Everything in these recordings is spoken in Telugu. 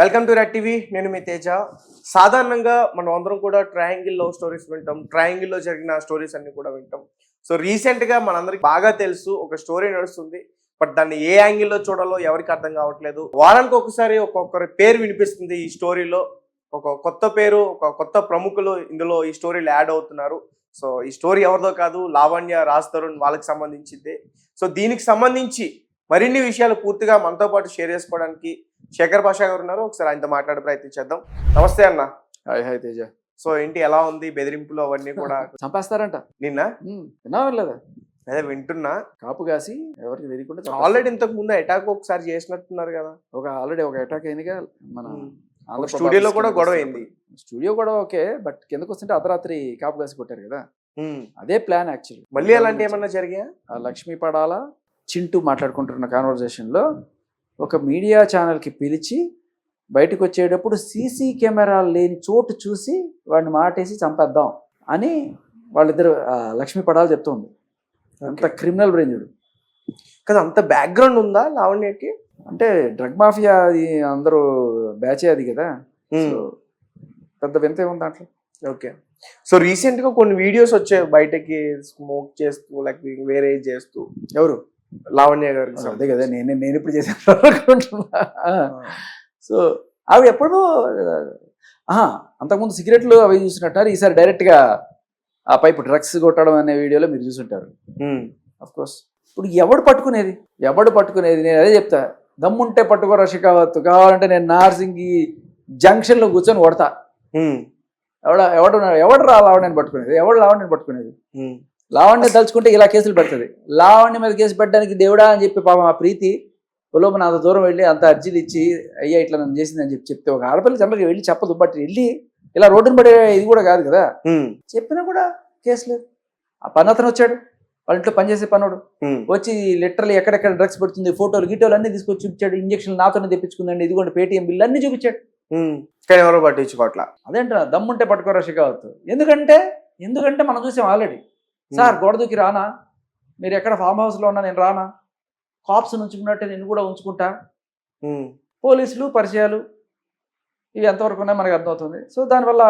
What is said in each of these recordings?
Welcome to red TV. నేను మీ తేజ. సాధారణంగా మనం అందరం కూడా ట్రయాంగిల్లో స్టోరీస్ వింటాం, ట్రయాంగిల్లో జరిగిన స్టోరీస్ అన్ని కూడా వింటాం. సో రీసెంట్గా మనందరికి బాగా తెలుసు, ఒక స్టోరీ నడుస్తుంది. బట్ దాన్ని ఏ యాంగిల్లో చూడాలో ఎవరికి అర్థం కావట్లేదు. వారానికి ఒకసారి ఒక్కొక్కరి పేరు వినిపిస్తుంది. ఈ స్టోరీలో ఒక కొత్త పేరు, ఒక కొత్త ప్రముఖులు ఇందులో ఈ స్టోరీలో యాడ్ అవుతున్నారు. సో ఈ స్టోరీ ఎవరిదో కాదు, లావణ్య, రాజ్ తరుణ్ వాళ్ళకి సంబంధించింది. సో దీనికి సంబంధించి మరిన్ని విషయాలు పూర్తిగా మనతో పాటు షేర్ చేసుకోవడానికి శేఖర్ భాషా గారు ఉన్నారు. ఒకసారి ఆయనతో మాట్లాడే ప్రయత్నం చేద్దాం. నమస్తే అన్న. Hi hi Teja. సో ఏంటి, ఎలా ఉంది? బెదిరింపులు అవన్నీ కూడా చంపేస్తారంట నిన్న విన్నావా లేదా? అదే వింటున్నా. కాపు కాసి ఎవరికి తెలియకుండా ఆల్రెడీ ఇంతకు ముందు అటాక్ ఒకసారి చేసినట్టున్నారు కదా. ఆల్రెడీ ఒక అటాక్ అయిందిగా మన స్టూడియోలో కూడా గొడవ అయింది. స్టూడియో కూడా ఓకే, బట్ కిందకు వస్తుంటే అర్ధరాత్రి కాపు కాసి కొట్టారు కదా. అదే ప్లాన్ యాక్చువల్లీ. మళ్ళీ అలాంటి ఏమన్నా జరిగా? లక్ష్మీ పడాల చింటూ మాట్లాడుకుంటున్న కాన్వర్జేషన్ లో ఒక మీడియా ఛానల్కి పిలిచి బయటకు వచ్చేటప్పుడు సీసీ కెమెరాలు లేని చోటు చూసి వాడిని మాటేసి చంపేద్దాం అని వాళ్ళిద్దరు లక్ష్మీ పడాల చెప్తుంది. అంత క్రిమినల్ బ్రెయిన్డ్ కదా. అంత బ్యాక్గ్రౌండ్ ఉందా లావణ్యకి? అంటే డ్రగ్ మాఫియా అది అందరూ బ్యాచే అది కదా. సో పెద్ద వింత ఉంది దాంట్లో. ఓకే. సో రీసెంట్ గా కొన్ని వీడియోస్ వచ్చాయి బయటకి, స్మోక్ చేస్తూ లైక్ వేరే చేస్తూ. ఎవరు? లావణ్య గారు. అదే కదా నేను ఇప్పుడు చేసాను. సో అవి ఎప్పుడూ అంతకుముందు సిగరెట్లు అవి చూసినట్టారు. ఈసారి డైరెక్ట్గా ఆ పైపు డ్రగ్స్ కొట్టడం అనే వీడియోలో మీరు చూసుంటారు. Of course. ఇప్పుడు ఎవడు పట్టుకునేది నేను అదే చెప్తా. దమ్ముంటే పట్టుకోరా షికావత్, కావాలంటే నేను నార్సింగి జంక్షన్లో కూర్చొని కొడతా. ఎవడు రా లావణ్యని పట్టుకునేది? లావణ్యని పట్టుకునేది? లావణ్య తలుచుకుంటే ఇలా కేసులు పెడుతుంది. లావణ్య మీద కేసు పెట్టడానికి దేవుడా అని చెప్పి పాపం ఆ ప్రీతి లోపల అంత దూరం వెళ్ళి అంత అర్జీలు ఇచ్చి అయ్యా ఇట్లా నన్ను చేసిందని చెప్తే ఒక ఆడపిల్ల జనరల్గా వెళ్ళి చెప్పదు. బట్ వెళ్ళి ఇలా రోడ్డును పడే ఇది కూడా కాదు కదా. చెప్పినా కూడా కేసు లేదు. ఆ పని అతను వచ్చాడు, వాళ్ళ ఇంట్లో పనిచేసే పనుడు వచ్చి లిటరల్లీ ఎక్కడెక్కడ డ్రగ్స్ పెడుతుంది ఫోటోలు గిటోలు అన్ని తీసుకొచ్చి చూపించాడు. ఇంజక్షన్ నాతోనే తెప్పించుకుందండి, ఇదిగోండి పేటీఎం బిల్లు అన్ని చూపించాడు. ఎవరో పట్టించుకోవట్లా. అదేంట దమ్ముంటే పట్టుకోరా షికావత్. ఎందుకంటే మనం చూసాం ఆల్రెడీ. సార్ గోడ దూకి రానా, మీరు ఎక్కడ ఫామ్ హౌస్లో ఉన్నా నేను రానా, కాప్స్ ఉంచుకున్నట్టే నేను కూడా ఉంచుకుంటా, పోలీసులు పరిచయాలు ఇవి ఎంతవరకు ఉన్నాయి మనకు అర్థమవుతుంది. సో దానివల్ల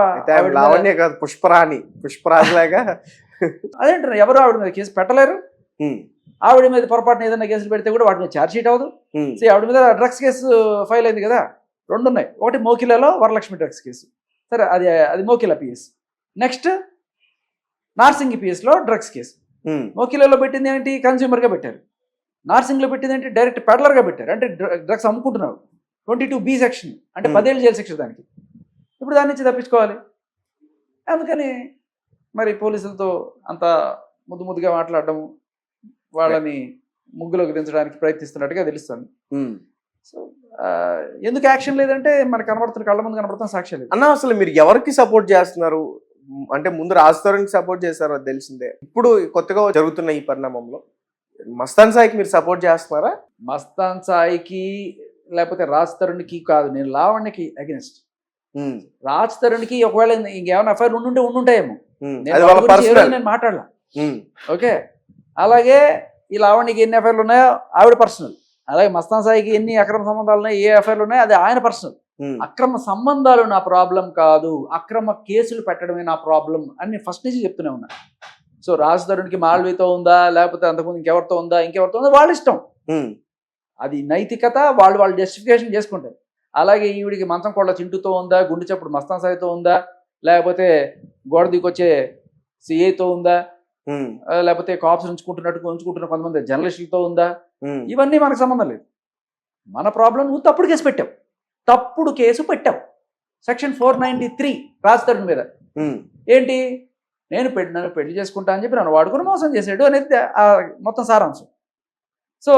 లావణ్య కాదు, పుష్పరాజ్ లాగా అదేంటారు ఎవరు ఆవిడ మీద కేసు పెట్టలేరు. ఆవిడ మీద పొరపాటున ఏదైనా కేసులు పెడితే కూడా వాటి మీద ఛార్జ్ షీట్ అవ్వదు. సో ఆవిడ మీద డ్రగ్స్ కేసు ఫైల్ అయింది కదా, రెండు ఉన్నాయి. ఒకటి మోకిలాలో వరలక్ష్మి డ్రగ్స్ కేసు, సరే అది మోకిలా పిఎస్. నెక్స్ట్ నార్సింగ్ పిఎస్లో డ్రగ్స్ కేసు. మోకిలాలో పెట్టింది ఏంటి, కన్స్యూమర్గా పెట్టారు. నార్సింగ్లో పెట్టింది ఏంటి, డైరెక్ట్ పెడలర్గా పెట్టారు. అంటే డ్రగ్స్ అమ్ముకుంటున్నావు. 22B సెక్షన్ అంటే 10 ఏళ్ళు జైలు శిక్ష దానికి. ఇప్పుడు దాని నుంచి తప్పించుకోవాలి. అందుకని మరి పోలీసులతో అంత ముద్దుగా మాట్లాడటము, వాళ్ళని ముగ్గులోకి దించడానికి ప్రయత్నిస్తున్నట్టుగా తెలుస్తుంది. సో ఎందుకు యాక్షన్ లేదంటే మనకు కనబడుతున్న కళ్ళ ముందు కనబడుతున్న సాక్ష్యాలు. అన్న అసలు మీరు ఎవరికి సపోర్ట్ చేస్తున్నారు? అంటే ముందు రాజ్ తరుణ్కి సపోర్ట్ చేశారు, అది తెలిసిందే. ఇప్పుడు కొత్తగా జరుగుతున్న ఈ పరిణామంలో మస్తాన్ సాయికి మీరు సపోర్ట్ చేస్తున్నారా? మస్తాన్ సాయికి లేకపోతే రాజ్ తరుణ్కి కాదు, నేను లావణ్యకి అగెన్స్ట్. రాజ్ తరుణ్కి ఒకవేళ ఇంకేమైనా ఎఫ్ఐఆర్ ఉండుంటాయేమో, నేను మాట్లాడలా. ఓకే, అలాగే ఈ లావణ్యకి ఎన్ని ఎఫ్ఐఆర్లు ఉన్నాయో ఆవిడ పర్సనల్. అలాగే మస్తాన్ సాయికి ఎన్ని అక్రమ సంబంధాలు ఉన్నాయో, ఏ ఎఫ్ఐఆర్లు ఉన్నాయో అది ఆయన పర్సనల్. అక్రమ సంబంధాలు నా ప్రాబ్లం కాదు, అక్రమ కేసులు పెట్టడమే నా ప్రాబ్లం అని ఫస్ట్ నుంచి చెప్తూనే ఉన్నా. సో రాజ్ తరుణ్కి మాల్వీతో ఉందా, లేకపోతే అంతకుముందు ఇంకెవరితో ఉందా వాళ్ళ ఇష్టం. అది నైతికత, వాళ్ళు జస్టిఫికేషన్ చేసుకుంటారు. అలాగే ఈవిడికి మంచం కోళ్ళ చింటూతో ఉందా, గుండె చప్పుడు మస్తాన్ సాయితో ఉందా, లేకపోతే గోడ దిగొచ్చే సిఐతో ఉందా, లేకపోతే కాప్స్ ఉంచుకుంటున్న కొంతమంది జర్నలిస్టులతో ఉందా, ఇవన్నీ మనకు సంబంధం లేదు. మన ప్రాబ్లం నువ్వు తప్పుడు కేసు పెట్టావు. సెక్షన్ 493 రాజ్ తరుణ్ మీద ఏంటి, నన్ను పెళ్లి చేసుకుంటా అని చెప్పి నన్ను వాడుకుని మోసం చేశాడు అనేది మొత్తం సారాంశం. సో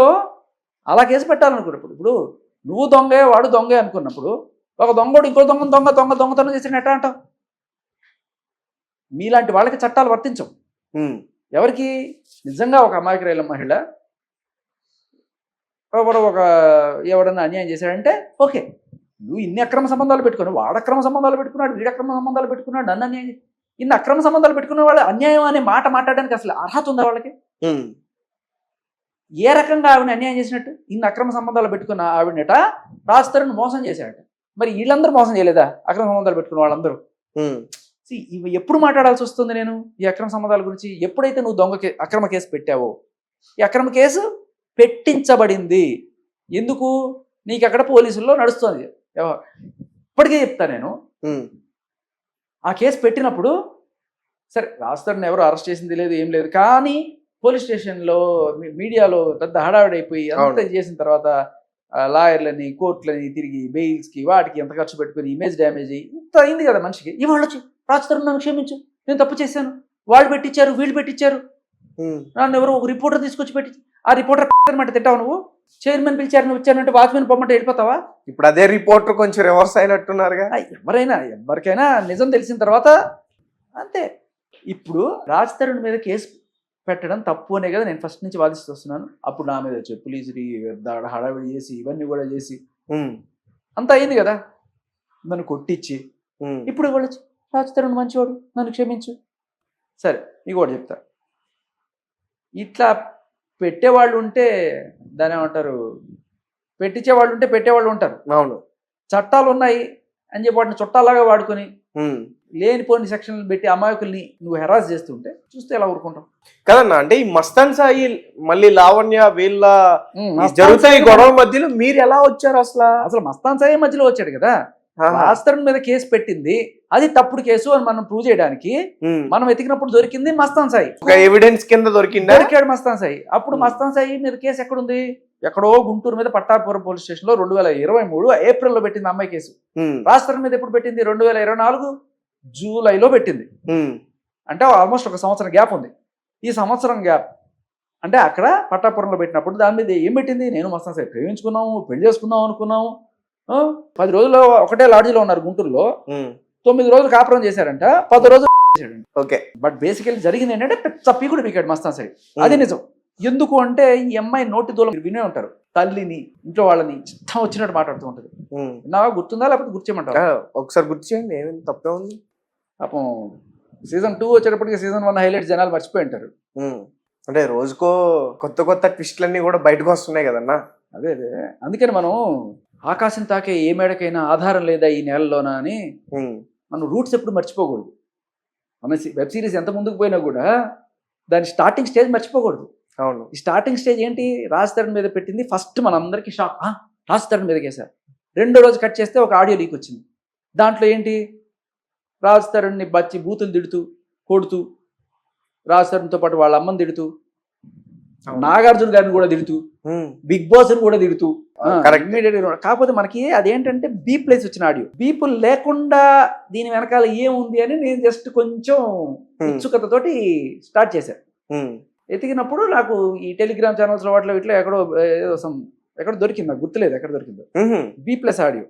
అలా కేసు పెట్టాలనుకున్నప్పుడు, ఇప్పుడు నువ్వు దొంగే వాడు దొంగే అనుకున్నప్పుడు ఒక దొంగోడు ఇంకో దొంగతనం చేసిన ఎట్లా అంటావు? మీలాంటి వాళ్ళకి చట్టాలు వర్తించవు. ఎవరికి నిజంగా ఒక అమాయకురాలు మహిళ ఎవడన్నా అన్యాయం చేశాడంటే ఓకే, నువ్వు ఇన్ని అక్రమ సంబంధాలు పెట్టుకున్నావు, వాడు అక్రమ సంబంధాలు పెట్టుకున్నాడు, వీడు అక్రమ సంబంధాలు పెట్టుకున్నాడు, నన్ను అన్యాయం, ఇన్ని అక్రమ సంబంధాలు పెట్టుకున్న వాళ్ళు అన్యాయం అనే మాట మాట్లాడడానికి అసలు అర్హత ఉందా వాళ్ళకి? ఏ రకంగా ఆవిడని అన్యాయం చేసినట్టు? ఇన్ని అక్రమ సంబంధాలు పెట్టుకున్న ఆవిడనట రాజ్ తరుణ్ మోసం చేశాడట. మరి వీళ్ళందరూ మోసం చేయలేదా అక్రమ సంబంధాలు పెట్టుకున్న వాళ్ళందరూ? ఇవి ఎప్పుడు మాట్లాడాల్సి వస్తుంది నేను ఈ అక్రమ సంబంధాల గురించి? ఎప్పుడైతే నువ్వు అక్రమ కేసు పెట్టావో, ఈ అక్రమ కేసు పెట్టించబడింది ఎందుకు? నీకు అక్కడ పోలీసుల్లో నడుస్తుంది. ఇప్పటికే చెప్తా నేను, ఆ కేసు పెట్టినప్పుడు సరే రాజధానిని ఎవరు అరెస్ట్ చేసింది లేదు, ఏం లేదు, కానీ పోలీస్ స్టేషన్లో మీడియాలో పెద్ద హడావిడైపోయి అంతా చేసిన తర్వాత లాయర్లని కోర్టులని తిరిగి బెయిల్స్కి వాటికి ఎంత ఖర్చు పెట్టుకుని ఇమేజ్ డ్యామేజ్ అయ్యి ఇంత అయింది కదా మనిషికి. ఇవాళ వచ్చి రాజధాని నన్ను క్షమించు, నేను తప్పు చేశాను, వాళ్ళు పెట్టించారు వీళ్ళు పెట్టించారు, నన్ను ఎవరు ఒక రిపోర్టర్ తీసుకొచ్చి పెట్టి, ఆ రిపోర్టర్ అనమాట తింటావు నువ్వు? చైర్మన్ పిలిచారు, నువ్వు వచ్చానంటే వాచ్మెన్ పొమ్మంటే వెళ్ళిపోతావా? ఇప్పుడు అదే రిపోర్టర్ కొంచెం రివర్స్ అయినట్టున్నారుగా. ఎవరికైనా నిజం తెలిసిన తర్వాత అంతే. ఇప్పుడు రాజ్ తరుణ్ మీద కేసు పెట్టడం తప్పు అనే కదా నేను ఫస్ట్ నుంచి వాదిస్తూ వస్తున్నాను. అప్పుడు నా మీద చెప్పులు ఇసిరి హడావిడి చేసి ఇవన్నీ కూడా చేసి అంత అయింది కదా, నన్ను కొట్టించి. ఇప్పుడు వాళ్ళు రాజ్ తరుణ్ మంచివాడు, నన్ను క్షమించు. సరే నీకు కూడా చెప్తా, ఇట్లా పెట్టేవాళ్ళు ఉంటే దాని ఏమంటారు, పెట్టించేవాళ్ళు ఉంటే పెట్టేవాళ్ళు ఉంటారు. అవును, చట్టాలు ఉన్నాయి అని చెప్పి వాటిని చుట్టాలాగా వాడుకొని లేనిపోని సెక్షన్లు పెట్టి అమాయకుల్ని నువ్వు హెరాస్ చేస్తుంటే చూస్తే ఎలా ఊరుకుంటాం కదన్నా? అంటే ఈ మస్తాన్ సాయి మళ్ళీ లావణ్య వీళ్ళ జరుగుతాయి గొడవ మధ్యలో మీరు ఎలా వచ్చారు? అసలు మస్తాన్ సాయి మధ్యలో వచ్చాడు కదా. రాజ్ తరుణ్ మీద కేసు పెట్టింది అది తప్పుడు కేసు అని మనం ప్రూవ్ చేయడానికి మనం వెతికినప్పుడు దొరికింది మస్తాన్ సాయి, ఒక ఎవిడెన్స్ కింద దొరికాడు మస్తాన్ సాయి. అప్పుడు మస్తాన్ సాయి మీద కేసు ఎక్కడుంది? ఎక్కడో గుంటూరు మీద పట్టాపురం పోలీస్ స్టేషన్ లో 2023 ఏప్రిల్లో పెట్టింది అమ్మాయి కేసు. రాజ్ తరుణ్ మీద ఎప్పుడు పెట్టింది? 2024 జూలైలో పెట్టింది. అంటే ఆల్మోస్ట్ ఒక సంవత్సరం గ్యాప్ ఉంది. ఈ సంవత్సరం గ్యాప్ అంటే అక్కడ పట్టాపురంలో పెట్టినప్పుడు దాని మీద ఏం పెట్టింది? నేను మస్తాన్ సాయి ప్రేమించుకున్నాము, పెళ్లి చేసుకుందాం అనుకున్నాము, 10 రోజులు ఒకటే లాడ్జీలో ఉన్నారు గుంటూరులో, 9 రోజులు కాపురం చేశారంట, 10 రోజులు చేశాడంట. ఓకే, బట్ బేసికల్లీ జరిగింది ఏంటంటే పీకుడు పీకాడు మస్తాన్ సాయి. అది నిజం. ఎందుకు అంటే ఈ అమ్మాయి నోటి దూలం వినే ఉంటారు, తల్లిని ఇంట్లో వాళ్ళని ఇష్టం వచ్చినట్టు మాట్లాడుతూ ఉంటది. నా గుర్తుందా లేకపోతే గుర్చేయమంటావా? ఒకసారి గుర్తు చేయండి, ఏమైనా తప్పే ఉంది. పాపం సీజన్ 2 వచ్చేటప్పటికి సీజన్ 1 హైలైట్ జనాలు మర్చిపోయి ఉంటారు. అంటే రోజుకో కొత్త కొత్త ట్విస్ట్లన్నీ కూడా బయటకు వస్తున్నాయి కదన్నా. అదే అందుకని మనం ఆకాశం తాకే ఏ మేడకైనా ఆధారం లేదా ఈ నేలలోనా అని మనం రూట్స్ ఎప్పుడు మర్చిపోకూడదు. మన వెబ్ సిరీస్ ఎంత ముందుకు పోయినా కూడా దాని స్టార్టింగ్ స్టేజ్ మర్చిపోకూడదు. అవును, ఈ స్టార్టింగ్ స్టేజ్ ఏంటి? రాజ్ తరుణ్ మీద పెట్టింది. ఫస్ట్ మనందరికీ షాక్, రాజ్ తరుణ్ మీద కేసారు. 2వ రోజు కట్ చేస్తే ఒక ఆడియో లీక్ వచ్చింది. దాంట్లో ఏంటి? రాజ్ తరుణ్ని బచ్చి బూతులు తిడుతూ కొడుతూ, రాజ్ తరుణ్తో పాటు వాళ్ళ అమ్మని తిడుతూ, నాగార్జున గారిని కూడా తిడుతూ, బిగ్ బాస్ ని కూడా తిడుతూ. కాకపోతే మనకి అదేంటంటే బీప్ ప్లేస్ వచ్చిన ఆడియో, బీపుల్ లేకుండా దీని వెనకాల ఏముంది అని నేను జస్ట్ కొంచెం ఉత్సుకతతోటి స్టార్ట్ చేశాను. ఎతికినప్పుడు నాకు ఈ టెలిగ్రామ్ ఛానల్స్ లో వాటిలో ఇట్లా ఎక్కడో దొరికింది, నాకు గుర్తులేదు ఎక్కడ దొరికిందో బీ ప్లస్ ఆడియో.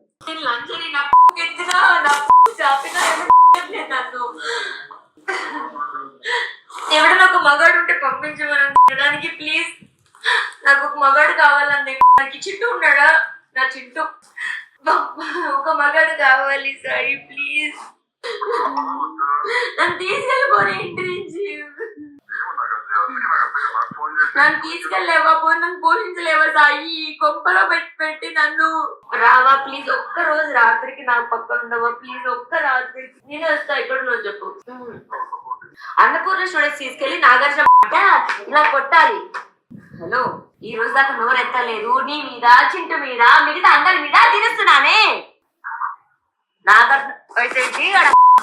ఎవడన్నా ఒక మగాడు ఉంటే పంపించమని ప్లీజ్, నాకు ఒక మగాడు కావాలండి. నాకు చింటూ ఉన్నాడా? నా చింటూ ఒక మగాడు కావాలి సాయి, ప్లీజ్ నన్ను తీసుకెళ్ళిపోయి ఇంటి నుంచి. నన్ను తీసుకెళ్ళలేవా? నన్ను పోషించలేవా సాయి? కొంపలో పెట్టి నన్ను రావా ప్లీజ్? ఒక్క రోజు రాత్రికి నా పక్కన ఉండవా ప్లీజ్? ఒక్క రాత్రికి నేను వస్తా. ఎక్కడ నువ్వు చెప్పు. అన్నపూర్ణ స్టూడెంట్స్ తీసుకెళ్లి నాగార్జున ఇలా కొట్టాలి. హలో, ఈ రోజు దాకా నోరు ఎత్తలేదు. నీ మీద, చింటు మీద, మిగతా అందరి మీద తినేస్తున్నానే. నాగార్జున అయితే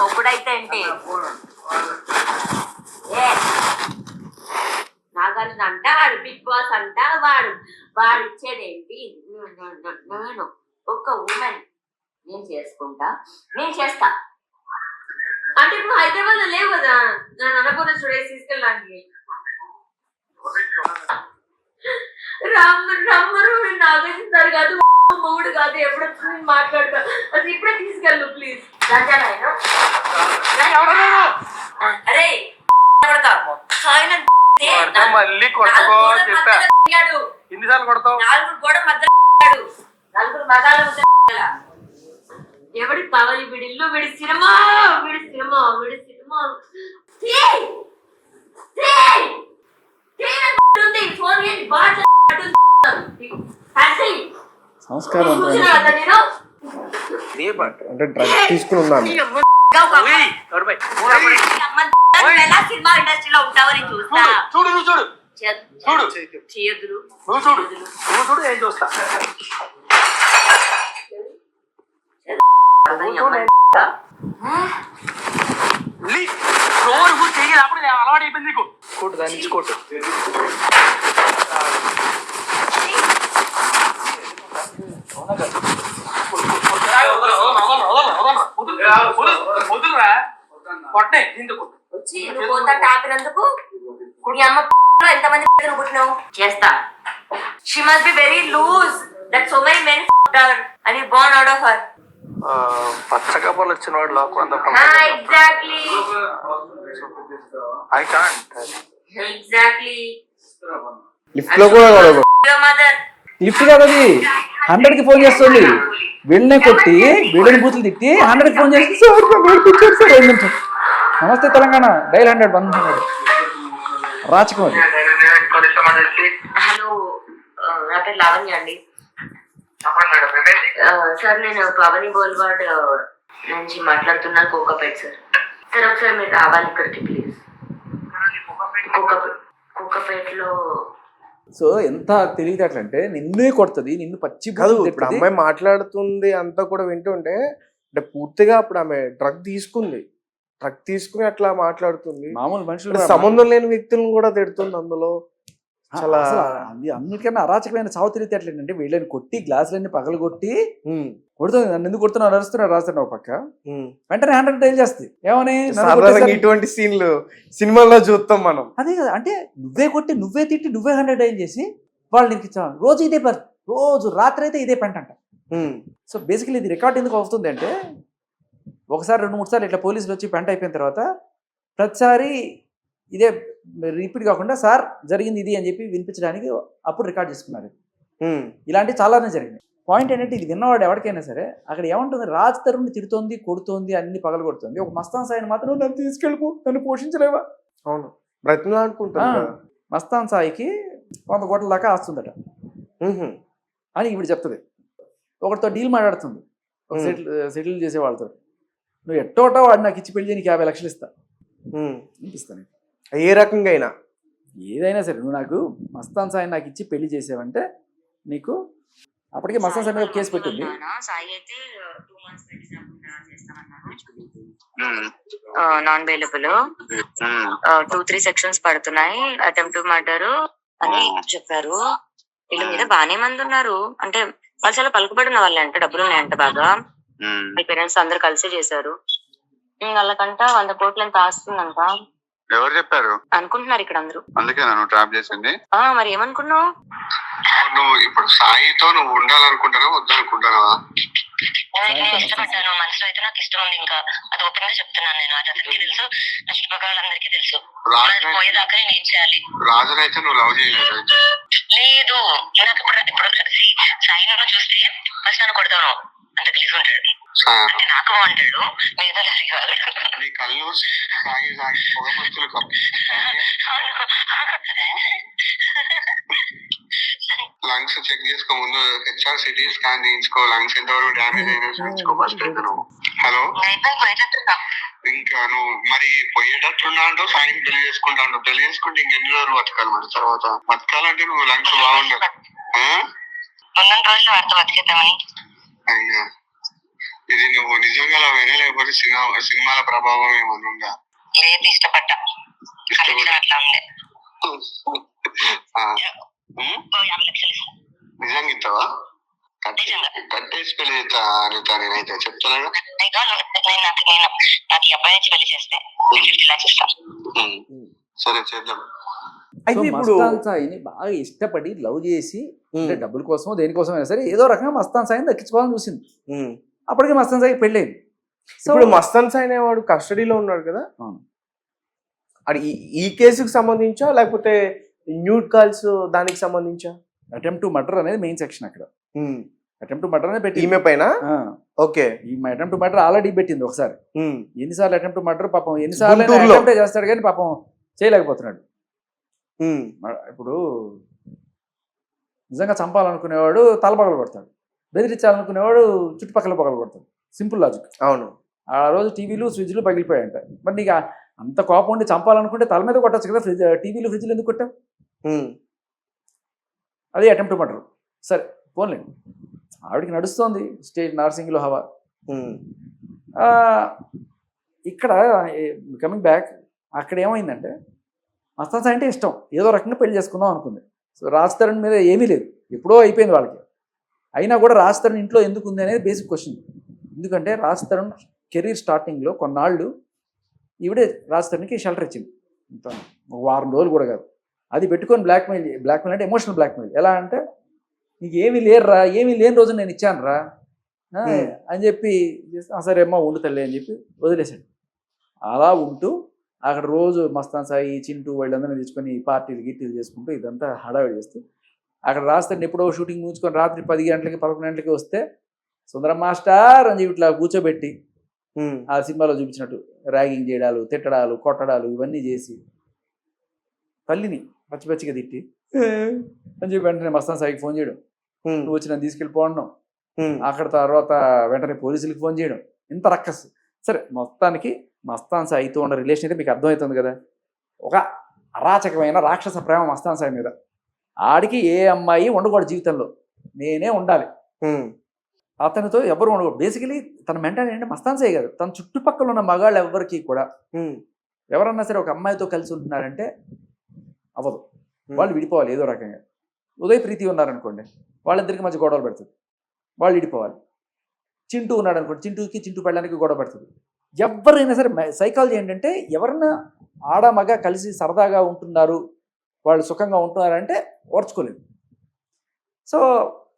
మొక్కుడైతే అంటే నాగార్జున అంట వాడు బిగ్ బాస్ అంట, వాడు ఇచ్చేదేంటి? నేను ఒక ఉమెన్, నేను చేసుకుంటా, నేను చేస్తా. అంటే ఇప్పుడు హైదరాబాద్ లో లేవు కదా నేను అన్నపూర్ణ స్టూడెంట్స్ తీసుకెళ్ళడానికి. రమ్మరు నాగార్జున కాదు, మూడు కాదు, ఎప్పుడు మాట్లాడతా. అది ఇప్పుడే తీసుకెళ్ళు ప్లీజ్. అరే నలుగురు మగాళ్ళు ఎవడి కావాలి? వీడిల్లు, వీడి సినిమా, సంస్కారం అంటే డ్రగ్ తీసుకుని ఉన్నాను. సినిమా ఇండస్ట్రీలో ఉంటావని చూస్తా. చూడు చేయదురు ఏం చూస్తా అప్పుడు అలవాటు అయిపోయింది నీకు. కొట్టు దాని నుంచి కొట్టు. వదులురా కొట్టే వచ్చి నువ్వు పోతా టాపినందుకు నీ అమ్మ ఎంతమంది పుట్టినావు చేస్తా. She must be very loose that so many men her and you born out of her. పచ్చ కబర్లు వచ్చిన వాడు లోకంతా Exactly. I can't. Exactly. Lift లో కూడా Your mother. లిఫ్ట్ కాదది 100కి ఫోన్ చేస్తుంది. వీళ్ళనే కొట్టి వీళ్ళని బూతులు తిట్టి 100కి ఫోన్ చేసి సార్ నమస్తే తెలంగాణ డైల్ 100 బంద్ రాచకం అది. హలో నా పేరు లావణ్య అండి. సార్ నేను పవని బోల్వాడ్ నుంచి మాట్లాడుతున్నాను, కోకాపేట్ సార్. సార్ ఒకసారి మీరు రావాలి ఇక్కడికి ప్లీజ్. కోకాపేటలో సో ఎంత తెలివితేటలంటే నిన్నే కొడుతుంది, నిన్ను పచ్చి కాదు. ఇప్పుడు అమ్మాయి మాట్లాడుతుంది అంతా కూడా వింటుంటే అంటే పూర్తిగా అప్పుడు ఆమె డ్రగ్ తీసుకుని అట్లా మాట్లాడుతుంది. మామూలు మనుషులు సంబంధం లేని వ్యక్తులను కూడా తిడుతుంది అందులో. చాలా అన్నిటికన్నా అరాచకమైన చావు తెలివితేటలు ఏంటంటే వీళ్ళని కొట్టి గ్లాసులన్నీ పగలు కొట్టి కొడుతుంది. నన్ను ఎందుకు కొడుతున్నావు అరుస్తున్నాడు రాస్తాడు ఒక పక్క, వెంటనే 100 డైల్ చేస్తుంది. ఏమని ఇటువంటి సీన్లు సినిమాల్లో చూస్తాం మనం. అదే కదా, అంటే నువ్వే కొట్టి నువ్వే తిట్టి నువ్వే 100 డైల్ చేసి వాళ్ళు నీకు రోజు ఇదే రోజు రాత్రి అయితే ఇదే పెంట అంట. సో బేసికలీ ఇది రికార్డ్ ఎందుకు అవుతుంది అంటే ఒకసారి 2-3 సార్లు ఇట్లా పోలీసులు వచ్చి పెంట అయిపోయిన తర్వాత ప్రతిసారి ఇదే రిపీట్ కాకుండా సార్ జరిగింది ఇది అని చెప్పి వినిపించడానికి అప్పుడు రికార్డ్ చేసుకున్నారు. ఇలాంటివి చాలానే జరిగినాయి. పాయింట్ ఏంటంటే ఇది విన్నవాడు ఎవరికైనా సరే అక్కడ ఏమంటుంది, రాజ్ తరుణ్ని తిడుతోంది, కొడుతోంది, అన్ని పగలు కొడుతుంది. ఒక మస్తాన్ సాయిని మాత్రం నన్ను తీసుకెళ్ళిపో, నన్ను పోషించలేవా. అవును, బ్రతిమలాడుకుంటా. మస్తాన్ సాయికి 100 కోట్ల దాకా ఆస్తుందట అని ఇప్పుడు చెప్తుంది. ఒకటితో డీల్ మాట్లాడుతుంది, ఒక సెటిల్ చేసే వాళ్ళతో. నువ్వు ఎట్టోటో వాడు నాకు ఇచ్చి పెళ్లి నీకు 50 లక్షలు ఇస్తా ఇస్తాను. ఏ రకంగా అయినా ఏదైనా సరే నువ్వు నాకు మస్తాన్ సాయి నాకు ఇచ్చి పెళ్లి చేసావంటే నీకు అప్పటికే మస్తాన్ సాయి మీద కేసు పెట్టింది. నాన్ బెయిలబుల్ 2-3 సెక్షన్స్ పడుతున్నాయి. అటెంప్ట్ టు మర్డర్ అని చెప్పారు. వీళ్ళ మీద బానే మంది ఉన్నారు, అంటే వాళ్ళు చాలా పలుకుబడిన వాళ్ళే అంట, డబ్బులు ఉన్నాయంట బాగా. మీ పేరెంట్స్ అందరు కలిసి చేశారు. వాళ్ళకంట 100 కోట్లు ఎంత ఆస్తుందంట. ఎవరు చెప్పారు అనుకుంటున్నారు ఇక్కడ అందరూ. అందుకే నన్ను ట్రాప్ చేసింది. మరి ఏమనుకున్నావు నువ్వు? ఇప్పుడు సాయితో నువ్వు ఉండాలనుకుంటున్నావా వద్దనుకుంటున్నావా? ఇష్టపడ్డాను మనసులో అయితే, నాకు ఇష్టం ఉంది. ఇంకా అది ఓపెన్ గా చెప్తున్నాను నేను. అది అతనికి తెలుసు, నా చుట్టుపక్కల వాళ్ళందరికీ తెలుసు. పోయేదాకా నేను ఏం చేయాలి? రాజునైతే నువ్వు లవ్ చేయలేదు? లేదు, నాకు ఇప్పుడు సాయిను చూస్తే ఫస్ట్ నన్ను కొడతాను, అంత గలీజ్ ఉంటాడు, అంటే నాకు బాగుంటాడు, మీద నీ కళ్ళు సాగి సాగి పొగ మంచులు లంగ్స్ చెక్ చేసుకో ముందు. హెచ్ఆర్ సిటీ స్కాన్ చేయించుకో, లంగ్స్ ఎంతవరకు డ్యామేజ్ అయినా చూపించుకో ఫస్ట్ అయితే నువ్వు. హలో, ఇంకా నువ్వు మరి పోయేటట్టున్నా అంటూ సాయం పెళ్లి చేసుకుంటా అంటావు. పెళ్లి చేసుకుంటే ఇంకెన్ని రోజులు బతకాలి? మరి తర్వాత బతకాలంటే నువ్వు లంగ్స్ బాగుండదు. అయ్యా, ఇది నువ్వు నిజంగా లావేనా లేకపోతే సినిమాల ప్రభావం ఏమన్నా ఉందా? లేదు, ఇష్టపడ్డా. నిజంగా ఇస్తావా? కట్టేసి పెళ్లి చేస్తా అనితా నేనైతే చెప్తాను. సరే చేద్దాం. అయితే ఇప్పుడు మస్తాన్ సాయిని బాగా ఇష్టపడి లవ్ చేసి అంటే డబ్బుల కోసం దేనికోసం అయినా సరే ఏదో రకంగా మస్తాన్ సాయిని దక్కించుకోవాలని చూసింది. అప్పటికే మస్తాన్ సాయికి పెళ్ళైంది. ఇప్పుడు మస్తాన్ సాయి అనేవాడు కస్టడీలో ఉన్నాడు కదా, అది ఈ కేసుకు సంబంధించా లేకపోతే న్యూడ్ కాల్స్ దానికి సంబంధించా? అటెంప్ట్ టు మర్డర్ అనేది మెయిన్ సెక్షన్ అక్కడ. అటెంప్ట్ టు మర్డర్ అనేది పెట్టి ఈమె పైన ఓకే, ఈ అటెంప్ట్ టు మర్డర్ ఆల్రెడీ పెట్టింది ఒకసారి. ఎన్నిసార్లు అటెంప్ట్ టు మర్డర్ పాపం ఎన్నిసార్లు అటెంప్ట్ చేస్తాడు కానీ పాపం చేయలేకపోతున్నాడు. ఇప్పుడు నిజంగా చంపాలనుకునేవాడు తల పగలు కొడతాడు, బెదిరించాలనుకునేవాడు చుట్టుపక్కల పగలు కొడతాడు. Simple logic. అవును. ఆ రోజు టీవీలు ఫ్రిడ్జ్లు పగిలిపోయాయంట. మరి నీకు అంత కోపం ఉండి చంపాలనుకుంటే తల మీద కొట్టచ్చు కదా, టీవీలు ఫ్రిడ్జ్లు ఎందుకు కొట్టావు? అది అటెంప్ట్ మర్డర్. సరే పోన్లేండి, ఆవిడకి నడుస్తోంది స్టేజ్ నార్సింగ్లో హవా. ఇక్కడ కమింగ్ బ్యాక్, అక్కడ ఏమైందంటే మస్తాన్ సాయి అంటే ఇష్టం, ఏదో రకంగా పెళ్లి చేసుకుందాం అనుకుంది. సో రాజ్ తరుణ్ మీద ఏమీ లేదు, ఎప్పుడో అయిపోయింది వాళ్ళకి. అయినా కూడా రాజ్ తరుణ్ ఇంట్లో ఎందుకు ఉంది అనేది బేసిక్ క్వశ్చన్. ఎందుకంటే రాజ్ తరుణ్ కెరీర్ స్టార్టింగ్లో కొన్నాళ్ళు ఈవిడే రాజ్ తరుణ్కి షెల్టర్ ఇచ్చింది, ఒక వారం రోజులు కూడా కాదు. అది పెట్టుకొని బ్లాక్మెయిల్ అంటే ఎమోషనల్ బ్లాక్మెయిల్. ఎలా అంటే నీకు ఏమీ లేరురా, ఏమీ లేని రోజు నేను ఇచ్చాను రా అని చెప్పి, సరే అమ్మ ఉండు తల్లి అని చెప్పి వదిలేశాడు. అలా ఉంటూ అక్కడ రోజు మస్తాన్ సాయి, చింటూ వాళ్ళందరినీ తెచ్చుకొని పార్టీలు గిట్టీలు చేసుకుంటూ ఇదంతా హడావిడి చేస్తూ అక్కడ రాస్తాను. ఎప్పుడో షూటింగ్ ముంచుకొని రాత్రి 10 గంటలకి 11 గంటలకి వస్తే సుందరం మాస్టర్ అని చెప్పి ఇట్లా కూర్చోబెట్టి ఆ సినిమాలో చూపించినట్టు ర్యాగింగ్ చేయడాలు, తిట్టడాలు, కొట్టడాలు ఇవన్నీ చేసి తల్లిని పచ్చిగా తిట్టి అని చెప్పి వెంటనే మస్తాన్ సాయికి ఫోన్ చేయడం, నువ్వు వచ్చి నన్ను తీసుకెళ్ళిపోవడం. అక్కడ తర్వాత వెంటనే పోలీసులకు ఫోన్ చేయడం, ఇంత రక్కస్. సరే మొత్తానికి మస్తాన్ సాయితో ఉన్న రిలేషన్ అయితే మీకు అర్థమవుతుంది కదా. ఒక అరాచకమైన రాక్షస ప్రేమ మస్తాన్ సాయి మీద. ఆడికి ఏ అమ్మాయి ఉండకూడదు జీవితంలో, నేనే ఉండాలి, అతనితో ఎవరు ఉండకూడదు. బేసికలీ తన మెంటాలిటీ అంటే మస్తాన్ సాయి కాదు, తన చుట్టుపక్కల ఉన్న మగాళ్ళు ఎవరికి కూడా ఎవరన్నా సరే ఒక అమ్మాయితో కలిసి ఉంటున్నారంటే అవ్వదు, వాళ్ళు విడిపోవాలి ఏదో రకంగా. ఉదయ్ ప్రీతి ఉన్నారనుకోండి, వాళ్ళిద్దరికి మధ్య గొడవలు పెడుతుంది, వాళ్ళు విడిపోవాలి. చింటూ ఉన్నాడు అనుకోండి, చింటూ పెళ్ళడానికి గొడవ పెడుతుంది. ఎవరైనా సరే సైకాలజీ ఏంటంటే ఎవరన్నా ఆడ మగ కలిసి సరదాగా ఉంటున్నారు, వాళ్ళు సుఖంగా ఉంటున్నారంటే ఓర్చుకోలేదు. సో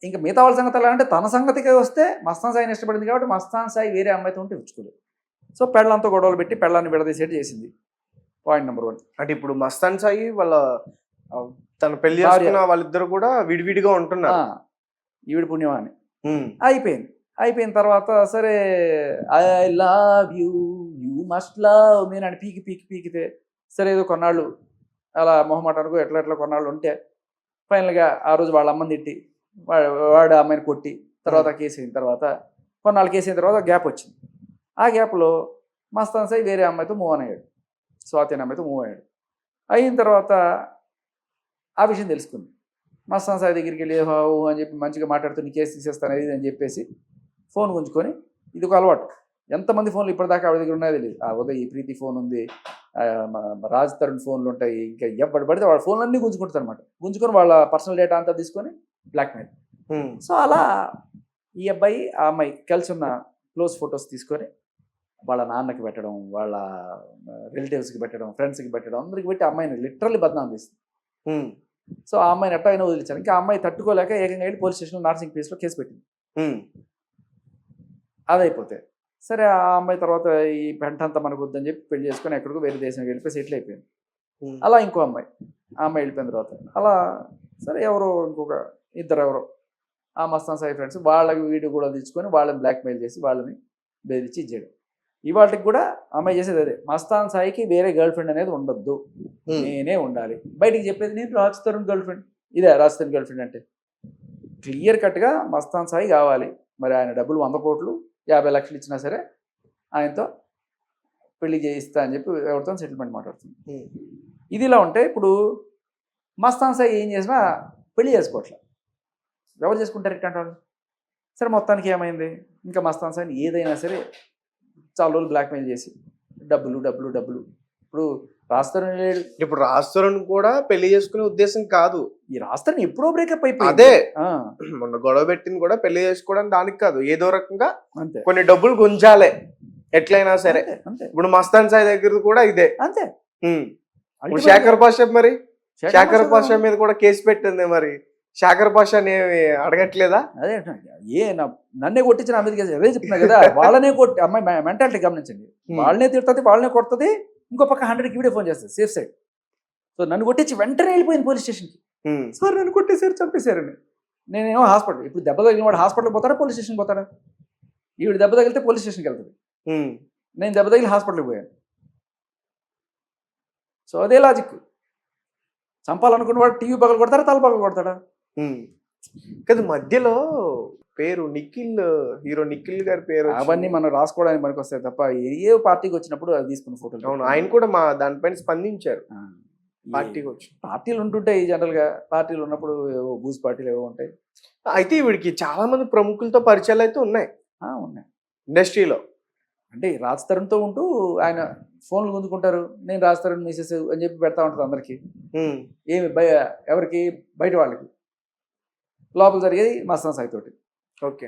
ఇంకా మిగతా వాళ్ళ సంగతి ఎలా అంటే తన సంగతికి వస్తే మస్తాన్ సాయిని ఇష్టపడింది కాబట్టి మస్తాన్ సాయి వేరే అమ్మాయితో ఉంటే ఉంచుకోలేదు. సో పెళ్ళంతో గొడవలు పెట్టి పెళ్ళాన్ని విడదీసేట్టు చేసింది. Point number 1. అంటే ఇప్పుడు మస్తాన్ సాయి వాళ్ళ తన పెళ్లి చేసుకున్న వాళ్ళిద్దరు కూడా విడివిడిగా ఉంటున్నారు, ఈవిడ పుణ్యమా అని. అయిపోయిన తర్వాత సరే I love you must love మీ అని పీకితే సరే ఏదో కొన్నాళ్ళు అలా మొహమాటానికి ఎట్లా కొన్నాళ్ళు ఉంటే ఫైనల్గా ఆ రోజు వాళ్ళ అమ్మని తిట్టి వాడు అమ్మాయిని కొట్టి తర్వాత కేసు అయిన తర్వాత కొన్నాళ్ళు కేసు అయిన తర్వాత గ్యాప్ వచ్చింది. ఆ గ్యాప్లో మస్తాన్ సాయి వేరే అమ్మాయితో మూవ్ ఆన్ అయ్యాడు, స్వాతి అనే అమ్మాయితో మూవ్ అయ్యాడు. అయిన తర్వాత ఆ విషయం తెలుసుకుంది. మస్తాన్ సాయి దగ్గరికి వెళ్ళి అని చెప్పి మంచిగా మాట్లాడుతూ నీ కేసు తీసేస్తాను ఇది అని చెప్పేసి ఫోన్ గుంజుకొని, ఇది ఒక అలవాటు. ఎంతమంది ఫోన్లు ఇప్పటిదాకా ఆవిడ దగ్గర ఉన్నాయో తెలియదు. ఉదయ్ ఈ ప్రీతి ఫోన్ ఉంది, రాజ్ తరుణ్ ఫోన్లు ఉంటాయి, ఇంకా ఎవరు పడితే వాళ్ళ ఫోన్లన్నీ గుంజుకుంటారు అనమాట. గుంజుకొని వాళ్ళ పర్సనల్ డేటా అంతా తీసుకొని బ్లాక్మెయిల్. సో అలా ఈ అబ్బాయి ఆ అమ్మాయి కలిసి ఉన్న క్లోజ్ ఫొటోస్ తీసుకొని వాళ్ళ నాన్నకి పెట్టడం, వాళ్ళ రిలేటివ్స్కి పెట్టడం, ఫ్రెండ్స్కి పెట్టడం, అందరికి పెట్టి అమ్మాయిని లిటరల్లీ బద్నాం చేస్తుంది. సో ఆ అమ్మాయిని ఎట్టా అయినా వదిలించారు. ఇంకా ఆ అమ్మాయి తట్టుకోలేక ఏకంగా వెళ్ళి పోలీస్ స్టేషన్లో నార్సింగ్ ప్లేస్లో కేసు పెట్టింది. అదైపోతే సరే ఆ అమ్మాయి తర్వాత ఈ పెంట అంతా మనకు వద్దని చెప్పి పెళ్లి చేసుకొని ఎక్కడికో వేరే దేశానికి వెళ్ళిపోయి సెటిల్ అయిపోయింది. అలా ఇంకో అమ్మాయి ఆ అమ్మాయి వెళ్ళిపోయిన తర్వాత అలా సరే ఎవరో ఇంకొక ఎవరో ఆ మస్తాన్ సాయి ఫ్రెండ్స్ వాళ్ళకి వీడియో కూడా తెచ్చుకొని వాళ్ళని బ్లాక్మెయిల్ చేసి వాళ్ళని బెదిరించి ఇచ్చేయడం. ఇవాటికి కూడా అమ్మాయి చేసేది అదే, మస్తాన్ సాయికి వేరే గర్ల్ ఫ్రెండ్ అనేది ఉండొద్దు, నేనే ఉండాలి. బయటికి చెప్పేది నేను రాజ్ తరుణ్ గర్ల్ ఫ్రెండ్, ఇదే రాజ్ తరుణ్ గర్ల్ ఫ్రెండ్ అంటే క్లియర్ కట్గా మస్తాన్ సాయి కావాలి. మరి ఆయన డబ్బులు 100 కోట్లు 50 లక్షలు ఇచ్చినా సరే ఆయనతో పెళ్లి చేయిస్తా అని చెప్పి ఎవరితో సెటిల్మెంట్ మాట్లాడుతుంది. ఇది ఇలా ఉంటే ఇప్పుడు మస్తాన్ సాయి ఏం చేసినా పెళ్లి చేసుకోవట్లేదు. ఎవరు చేసుకుంటారు ఇట్లాంటి వాళ్ళు? సరే మొత్తానికి ఏమైంది, ఇంకా మస్తాన్ సాయిని ఏదైనా సరే చాలా రోజులు బ్లాక్మెయిల్ చేసి డబ్బులు. ఇప్పుడు రాజ్ తరుణ్ లేడు, ఇప్పుడు రాజ్ తరుణ్ కూడా పెళ్లి చేసుకునే ఉద్దేశం కాదు. ఈ రాజ్ తరుణ్ ఎప్పుడో బ్రేకప్ అయిపోయింది. అదే మొన్న గొడవ పెట్టింది కూడా పెళ్లి చేసుకోవడానికి దానికి కాదు, ఏదో రకంగా అంతే కొన్ని డబ్బులు గుంజాలే ఎట్లయినా సరే. అంతే ఇప్పుడు మస్తాన్ సాయి దగ్గర కూడా ఇదే అంతే. ఇప్పుడు శేఖర్ పాషా మరి శేఖర్ పాషా మీద కూడా కేసు పెట్టింది, మరి శేఖర్ పాషాని అడగట్లేదా? అదే నన్నే కొట్టించిన నా మీద కేసు, అదే చెప్తున్నా కదా. వాళ్ళనే కొట్టి అమ్మాయి మెంటాలిటీ గమనించండి, వాళ్ళనే తిడుతుంది, వాళ్ళనే కొడుతుంది, ఇంకో పక్క 100కి వీడియో ఫోన్ చేస్తుంది సేఫ్ సైడ్. సో నన్ను కొట్టించి వెంటనే వెళ్ళిపోయింది పోలీస్ స్టేషన్కి. సార్ నన్ను కొట్టేశారు, చంపేశారని. నేనేమో హాస్పిటల్, ఇప్పుడు దెబ్బ తగిలిన వాడు హాస్పిటల్కి పోతాడా పోలీస్ స్టేషన్కి పోతాడా? ఈవిడ దెబ్బ తగిలితే పోలీస్ స్టేషన్కి వెళ్తుంది, నేను దెబ్బ తగిలి హాస్పిటల్కి పోయాను. సో అదే లాజిక్. చంపాలనుకున్న వాడు టీవీ పగలు కొడతాడా, తల పగలు కొడతాడా? కదా మధ్యలో పేరు నిఖిల్, హీరో నిఖిల్ గారి పేరు వచ్చింది. అవన్నీ మనం రాసుకోవడానికి మనకు వస్తాయి తప్ప ఏ పార్టీకి వచ్చినప్పుడు అది తీసుకున్న ఫోటోలు. అవును, ఆయన కూడా దానిపైన స్పందించారు. పార్టీకి వచ్చి పార్టీలు ఉంటుంటాయి జనరల్ గా, పార్టీలు ఉన్నప్పుడు ఏవో బూజ్ పార్టీలు ఏవో ఉంటాయి. అయితే వీడికి చాలా మంది ప్రముఖులతో పరిచయాలు అయితే ఉన్నాయి ఉన్నాయి ఇండస్ట్రీలో. అంటే రాజ్ తరుణ్తో ఉంటూ ఆయన ఫోన్లు గుంజుకుంటారు, నేను రాజ్ తరుణ్ మిసెస్ అని చెప్పి పెడతా ఉంటుంది అందరికి. ఏమి ఎవరికి? బయట వాళ్ళకి. లోపల జరిగేది మస్తాన్ సాయి తోటి. ఓకే,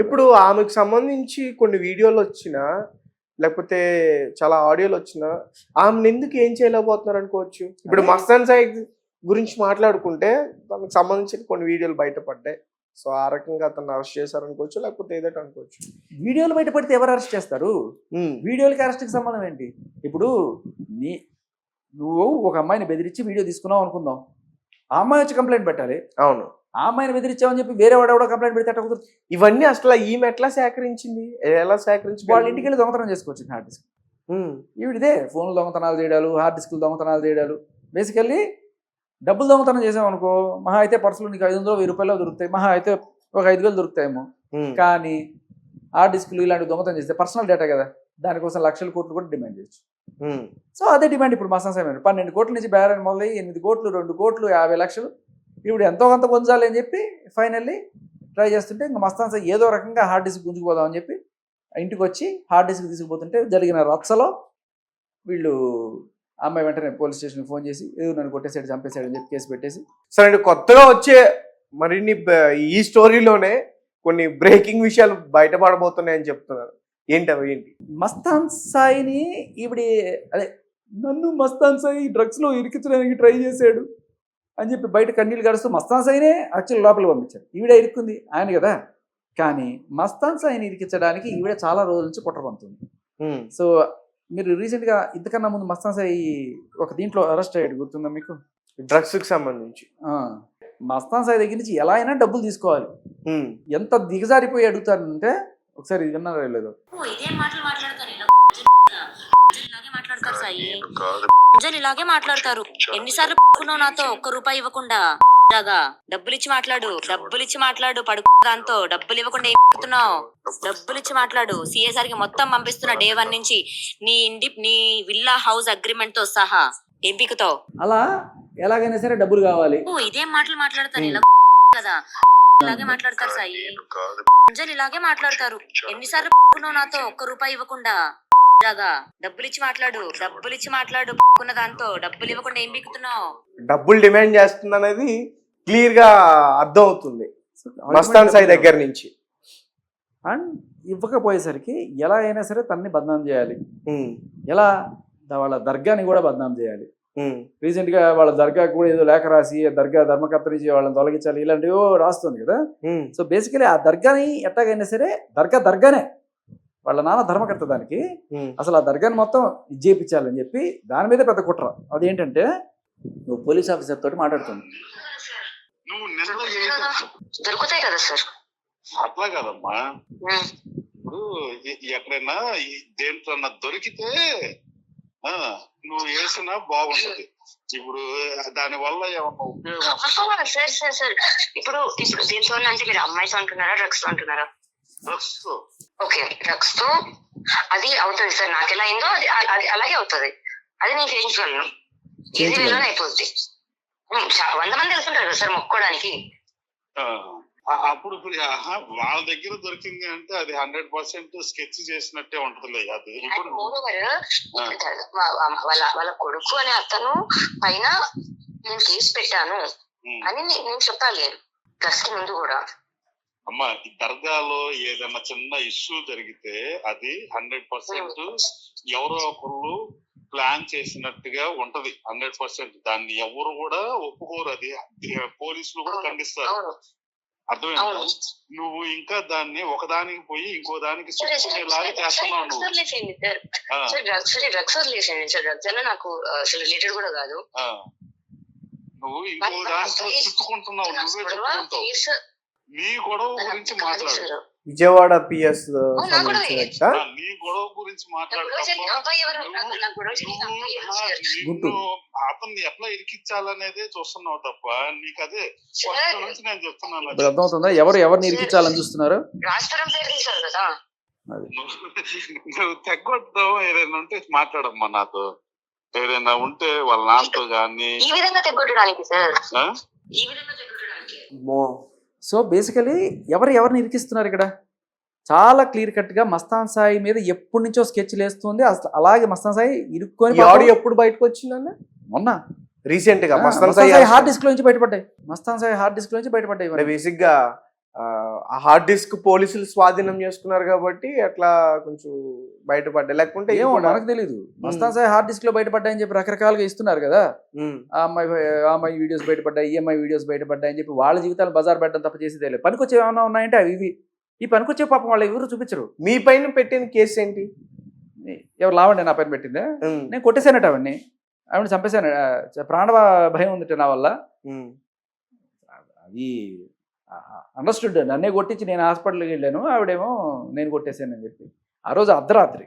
ఇప్పుడు ఆమెకు సంబంధించి కొన్ని వీడియోలు వచ్చినా లేకపోతే చాలా ఆడియోలు వచ్చినా ఆమెను ఎందుకు ఏం చేయలేకపోతున్నారు అనుకోవచ్చు. ఇప్పుడు మస్తాన్ సాయి గురించి మాట్లాడుకుంటే దానికి సంబంధించిన కొన్ని వీడియోలు బయటపడ్డాయి. సో ఆ రకంగా అతను అరెస్ట్ చేశారు అనుకోవచ్చు, లేకపోతే ఏదైతే అనుకోవచ్చు. వీడియోలు బయటపడితే ఎవరు అరెస్ట్ చేస్తారు? వీడియోలకి అరెస్ట్కి సంబంధం ఏంటి? ఇప్పుడు నువ్వు ఒక అమ్మాయిని బెదిరించి వీడియో తీసుకున్నావు అనుకుందాం, ఆ అమ్మాయి వచ్చి కంప్లైంట్ పెట్టాలి. అవును, ఆ అమ్మాయిని బెదిరించావని చెప్పి వేరే వాడు కంప్లైంట్ పెడితే అట్లా కుదురుతుంది. ఇవన్నీ అసలు ఈమె ఎట్లా సేకరించింది, ఎలా సేకరించి? వాళ్ళ ఇంటికి వెళ్ళి దొంగతనం చేసుకోవచ్చు హార్డ్ డిస్క్. ఈవిడిదే ఫోన్లు దొంగతనాలు చేయడాలు, హార్డ్ డిస్క్లు దొంగతనాలు చేయడాలు. బేసికల్లీ డబ్బులు దొంగతనం చేసామనుకో, మహా అయితే పర్సులు నీకు 500 1000 రూపాయలు దొరుకుతాయి, మహా అయితే ఒక 5000 దొరుకుతాయేమో. కానీ హార్డ్ డిస్క్లు ఇలాంటి దొంగతనం చేస్తే పర్సనల్ డేటా కదా, దానికోసం లక్షల కోట్లు కూడా డిమాండ్ చేయొచ్చు. సో అదే డిమాండ్ ఇప్పుడు మస్తాన్ సాయి 12 కోట్ల నుంచి బేరాన్ని మొదలయ్యి 8 కోట్లు 2 కోట్లు 50 లక్షలు ఇప్పుడు ఎంతో కొంత పొందాలి అని చెప్పి ఫైనల్లీ ట్రై చేస్తుంటే ఇంకా మస్తాన్ సాయి ఏదో రకంగా హార్డ్ డిస్క్ గుంజుకుపోదామని చెప్పి ఇంటికి వచ్చి హార్డ్ డిస్క్ తీసుకుపోతుంటే జరిగిన రచ్చలో వీళ్ళు అమ్మాయి వెంటనే పోలీస్ స్టేషన్కి ఫోన్ చేసి ఏదో నన్ను కొట్టేసాడు చంపేశాడు అని చెప్పి కేసు పెట్టేసి. సరే, కొత్తగా వచ్చే మరిన్ని ఈ స్టోరీలోనే కొన్ని బ్రేకింగ్ విషయాలు బయటపడబోతున్నాయని చెప్తున్నారు. ఏంటి? మస్తాన్ సాయిని ఈవిడి అదే నన్ను మస్తాన్ సాయి డ్రగ్స్లో ఇరికించడానికి ట్రై చేశాడు అని చెప్పి బయట కన్నీళ్ళు గడుస్తూ మస్తాన్ సాయినే యాక్చువల్ లోపలికి పంపించారు. ఈవిడ ఇరుక్కుంది ఆయన కదా, కానీ మస్తాన్ సాయిని ఇరికించడానికి ఈవిడ చాలా రోజుల నుంచి కుట్ర పంపుతుంది. సో మీరు రీసెంట్గా ఇంతకన్నా ముందు మస్తాన్ సాయి ఒక దీంట్లో అరెస్ట్ అయ్యాడు, గుర్తుందా మీకు? డ్రగ్స్కి సంబంధించి. మస్తాన్ సాయి దగ్గర నుంచి ఎలా అయినా డబ్బులు తీసుకోవాలి. ఎంత దిగజారిపోయి అడుగుతారంటే ఒకసారి ఇది విన్నారా లేదు? ఇలాగే మాట్లాడతారు. ఎన్నిసార్లు నాతో ₹1 ఇవ్వకుండా డబ్బులు ఇచ్చి మాట్లాడు పడుకు దాంతో డబ్బులు ఇవ్వకుండా ఏమవుతున్నావు? డబ్బులు ఇచ్చి మాట్లాడు. సిఎస్ఆర్ కి మొత్తం పంపిస్తున్నా డే 1 నుంచి నీ విల్లా హౌస్ అగ్రిమెంట్ తో సహా ఎంపికతో. అలా ఎలాగైనా సరే డబ్బులు కావాలి. ఇదేం మాటలు మాట్లాడతారు ఇలా కదా, ఇలాగే మాట్లాడతారు సాయి. ఇలాగే మాట్లాడతారు. ఎన్నిసార్లు నాతో ₹1 ఇవ్వకుండా డబ్బులు ఇచ్చి మాట్లాడు పడుకున్న దాంతో డబ్బులు ఇవ్వకుండా ఏం బిక్కుతున్నావు? డబ్బులు డిమాండ్ చేస్తుంది అనేది క్లియర్ గా అర్థం అవుతుంది మస్తాన్ సాయి దగ్గర నుంచి. అండ్ ఇవ్వకపోయేసరికి ఎలా అయినా సరే తనని బద్నాం చేయాలి. ఎలా? వాళ్ళ దర్గాని కూడా బద్నాం చేయాలి. రీసెంట్ గా వాళ్ళ దర్గా కూడా ఏదో లేఖ రాసి దర్గా ధర్మకర్త నుంచి వాళ్ళని తొలగించాలి ఇలాంటివో రాస్తుంది కదా. సో బేసికలీ ఆ దర్గాని ఎట్టాగైనా సరే దర్గానే వాళ్ళ నాన్న ధర్మకర్త, దానికి అసలు ఆ దర్గాని మొత్తం ఇచ్చేపించాలని చెప్పి దాని మీద పెద్ద కుట్ర. అదేంటంటే నువ్వు పోలీస్ ఆఫీసర్ తోటి మాట్లాడుతుంది. దొరుకుతాయి కదా సార్. అట్లా కదమ్మా, ఇప్పుడు ఎక్కడైనా దేంట్లో దొరికితే నువ్వు వేసినా బాగుంటది. ఇప్పుడు దాని వల్ల ఏమన్నా ఉపయోగం? సార్ ఇప్పుడు దీంతో అంటే మీరు అమ్మాయితో అంటున్నారా, డ్రగ్స్ తో అంటున్నారా? ఓకే, డ్రగ్స్ తో అది అవుతుంది సార్. నాకు ఎలా అయిందో అది అలాగే అవుతుంది. అది నేను చేయించగలను, ఈజీ వేలోనే అయిపోద్ది. 100 మంది వెళ్తుంటారు కదా సార్ మొక్కుకోవడానికి. అప్పుడు వాళ్ళ దగ్గర దొరికింది అంటే అది 100% స్కెచ్ చేసినట్టే ఉంటది. అది వాళ్ళ కొడుకు అనే అతను పైన నేను కేసు పెట్టాను అని నేను చెప్పాలి డ్రగ్స్ కి ముందు కూడా. అమ్మా, ఈ దర్గాలో ఏదైనా చిన్న ఇష్యూ జరిగితే అది 100% ఎవరో ఒకళ్ళు ప్లాన్ చేసినట్టుగా ఉంటది. 100% దాన్ని ఎవరు కూడా ఒప్పుకోరు. అది పోలీసులు కూడా ఖండిస్తారు. అర్థమైందా? నువ్వు ఇంకా దాన్ని ఒకదానికి పోయి ఇంకో దానికి లాగా చేస్తున్నావు. నువ్వు ఇంకో దాంట్లో చుట్టుకుంటున్నావు, నువ్వే చుట్టుకుంటావు. నీ గొడవ గురించి మాట్లాడు. విజయవాడ పిఎస్ నీ గొడవ గురించి మాట్లాడు. అతన్ని ఎట్లా ఇరికించాలనేదే చూస్తున్నావు తప్ప నీకు అదే ఫస్ట్ నుంచి నేను చెప్తున్నాను. ఇప్పుడు అర్థమవుతుందా ఎవరిని ఇరికించాలని చూస్తున్నారు? నువ్వు తెగొద్దావు ఏదైనా ఉంటే మాట్లాడమ్మా నాతో. ఏదైనా ఉంటే వాళ్ళ నాన్నతో కానీ ఈ విధంగా తెగొట్టడానికి సార్, ఆ? ఈ విధంగా తెగొట్టడానికి. సో బేసికలీ ఎవరిని ఇరికిస్తున్నారు ఇక్కడ? చాలా క్లియర్ కట్ గా మస్తాన్ సాయి మీద ఎప్పటి నుంచో స్కెచ్లు వేస్తుంది. అసలు అలాగే మస్తాన్ సాయి ఇరుక్కొని ఈ ఆడియో ఎప్పుడు బయటకు వచ్చిందన్న? మొన్న రీసెంట్ గా మస్తాన్ సాయి హార్డ్ డిస్క్ నుంచి బయటపడ్డాయి. మస్తాన్ సాయి హార్డ్ డిస్క్ నుంచి బయటపడ్డాయి. అంటే బేసిక్ గా ఆ హార్డ్ డిస్క్ పోలీసులు స్వాధీనం చేసుకున్నారు కాబట్టి అట్లా కొంచెం బయటపడ్డాయి. లేకుంటే ఏమో మనకు తెలియదు. మస్తాన్ సాయి హార్డ్ డిస్క్ లో బయటపడ్డాయని చెప్పి రకరకాలుగా ఇస్తున్నారు కదా. ఆ అమ్మాయి వీడియోస్ బయటపడ్డాయి, ఈ అమ్మాయి వీడియోస్ బయటపడ్డాయని చెప్పి వాళ్ళ జీవితాలు బజార్ పెట్టడం తప్ప చేసి తెలియదు. పనికొచ్చే ఏమైనా ఉన్నాయంటే అవి ఇవి. ఈ పనికొచ్చే పాపం వాళ్ళు ఎవరు చూపించరు. మీ పైన పెట్టిన కేసు ఏంటి? ఎవరు లావండి నా పైన పెట్టిందే? నేను కొట్టేశానట అవన్నీ, ఆవిడ చంపేశాను. ప్రాణ భయం ఉందట నా వల్ల. అది అండర్స్టూడ్. నన్నే కొట్టించి నేను హాస్పిటల్కి వెళ్ళాను, ఆవిడేమో నేను కొట్టేశానని చెప్పి. ఆ రోజు అర్ధరాత్రి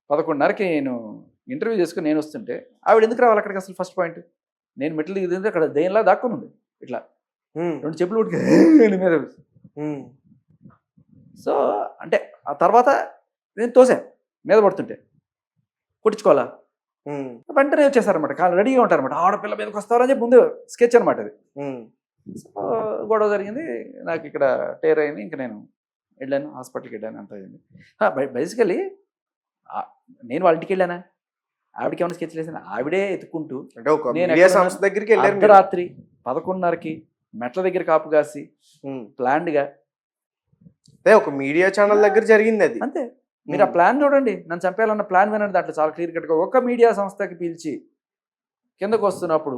11:30కి నేను ఇంటర్వ్యూ చేసుకుని నేను వస్తుంటే ఆవిడ ఎందుకు రావాలి అక్కడికి? అసలు ఫస్ట్ పాయింట్, నేను మెట్లు దిగుతుంటే అక్కడ దయ్యంలా దాక్కుని ఉంది ఇట్లా, 2 చెప్పులు ఉడికి మీద. సో అంటే ఆ తర్వాత నేను తోసాను మీద పడుతుంటే, కొట్టించుకోవాలా వెంటనే వచ్చేసారనమాట. కాళ్ళు రెడీగా ఉంటారనమాట. ఆడపిల్ల మీదకి వస్తారని చెప్పి ముందు స్కెచ్ అనమాట అది. సో గొడవ జరిగింది, నాకు ఇక్కడ టేర్ అయింది. ఇంకా నేను వెళ్ళాను, హాస్పిటల్కి వెళ్ళాను, అంత అయింది. బేసికలీ నేను వాళ్ళ ఇంటికి వెళ్ళానా, ఆవిడకి ఏమైనా స్కెచ్ వేసాను, ఆవిడే ఎత్తుకుంటూ అర్ధరాత్రి 11:30కి మెట్ల దగ్గర కాపు కాసి ప్లాన్డ్గా ఒక మీడియా ఛానల్ దగ్గర జరిగింది అది. అంతే. మీరు ఆ ప్లాన్ చూడండి, నన్ను చంపేయాలన్న ప్లాన్ వినండి. దాంట్లో చాలా క్లియర్ కట్గా ఒక మీడియా సంస్థకి పిలిచి కిందకు వస్తున్నప్పుడు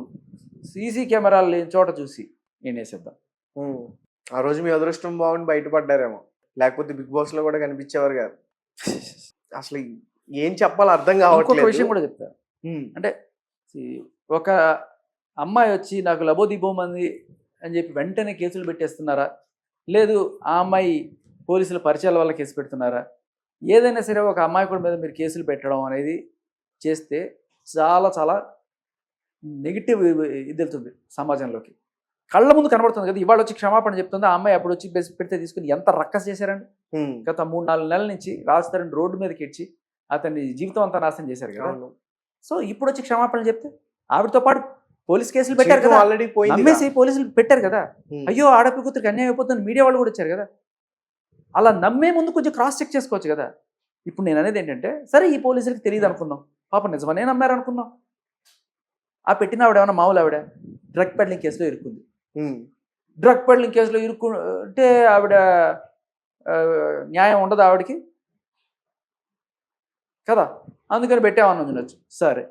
సీసీ కెమెరాలు లేని చోట చూసి నేను వేసేద్దాం. ఆ రోజు మీ అదృష్టం బాగుండి బయటపడ్డారేమో, లేకపోతే బిగ్ బాస్ లో కూడా కనిపించేవారు కాదు. అసలు ఏం చెప్పాలో అర్థం కావట్లేదు. ఇంకొక విషయం కూడా చెప్తా. అంటే ఒక అమ్మాయి వచ్చి నాకు లబోదిబోం అంది అని చెప్పి వెంటనే కేసులు పెట్టేస్తున్నారా, లేదు ఆ అమ్మాయి పోలీసుల పరిచయాల వల్ల కేసు పెడుతున్నారా? ఏదైనా సరే ఒక అమ్మాయి కూడా మీద మీరు కేసులు పెట్టడం అనేది చేస్తే చాలా చాలా నెగిటివ్ ఇది వెళ్తుంది సమాజంలోకి. కళ్ళ ముందు కనబడుతుంది కదా. ఇవాళ వచ్చి క్షమాపణ చెప్తుంది, ఆ అమ్మాయి అప్పుడు వచ్చి పెడితే తీసుకుని ఎంత రక్కస్ చేశారండి. గత 3-4 నెలల నుంచి రాజ్ తరుణ్ రోడ్డు మీదకి ఇచ్చి అతన్ని జీవితం అంతా నాశనం చేశారు కదా. సో ఇప్పుడు వచ్చి క్షమాపణలు చెప్తే ఆవిడతో పాటు పోలీస్ కేసులు పెట్టారు కదా, ఆల్రెడీ నమ్మేసి పోలీసులు పెట్టారు కదా. అయ్యో ఆడపి కూతురికి అన్యాయం అయిపోతుంది, మీడియా వాళ్ళు కూడా వచ్చారు కదా. అలా నమ్మే ముందు కొంచెం క్రాస్ చెక్ చేసుకోవచ్చు కదా. ఇప్పుడు నేను అనేది ఏంటంటే, సరే ఈ పోలీసులకి తెలియదు అనుకుందాం, పాపం నిజమనే నమ్మారు అనుకుందాం. ఆ పెట్టిన ఆవిడ ఏమన్నా మామూలు ఆవిడ డ్రగ్ పెడ్లింగ్ కేసులో ఇరుక్కుంది. డ్రగ్ పెడ్లింగ్ కేసులో ఇరుక్కుంటే ఆవిడ న్యాయం ఉండదు ఆవిడకి కదా, అందుకని పెట్టామని ఉండొచ్చు. సరే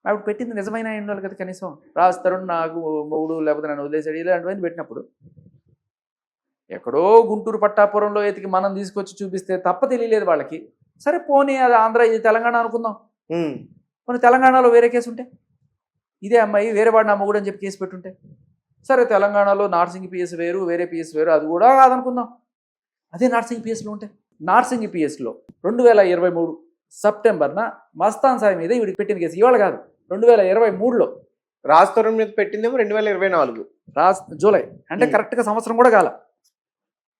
ఆవిడ పెట్టింది నిజమైన ఉండాలి కదా. కనీసం రాజ్ తరుణ్ నాకు మొగుడు లేకపోతే నన్ను వదిలేసాడు ఇలాంటివన్నీ పెట్టినప్పుడు ఎక్కడో గుంటూరు పట్టాపురంలో ఎతికి మనం తీసుకొచ్చి చూపిస్తే తప్ప తెలియలేదు వాళ్ళకి. సరే పోనీ అది ఆంధ్ర, ఇది తెలంగాణ అనుకుందాం. పోనీ తెలంగాణలో వేరే కేసు ఉంటే, ఇదే అమ్మాయి వేరే వాడు నా మొగుడు అని చెప్పి కేసు పెట్టుంటే, సరే తెలంగాణలో నార్సింగ్ పిఎస్ వేరు, వేరే పిఎస్ వేరు, అది కూడా కాదనుకుందాం. అదే నార్సింగ్ పిఎస్లో ఉంటే, నార్సింగ్ పిఎస్లో 2023 సెప్టెంబర్న మస్తాన్ సాయి మీద వీడికి పెట్టిన కేసు ఇవాళ కాదు, 2023లో. రాజ్ తరుణ్ మీద పెట్టిందేమో 2024 జూలై, అంటే కరెక్ట్గా సంవత్సరం కూడా కాల.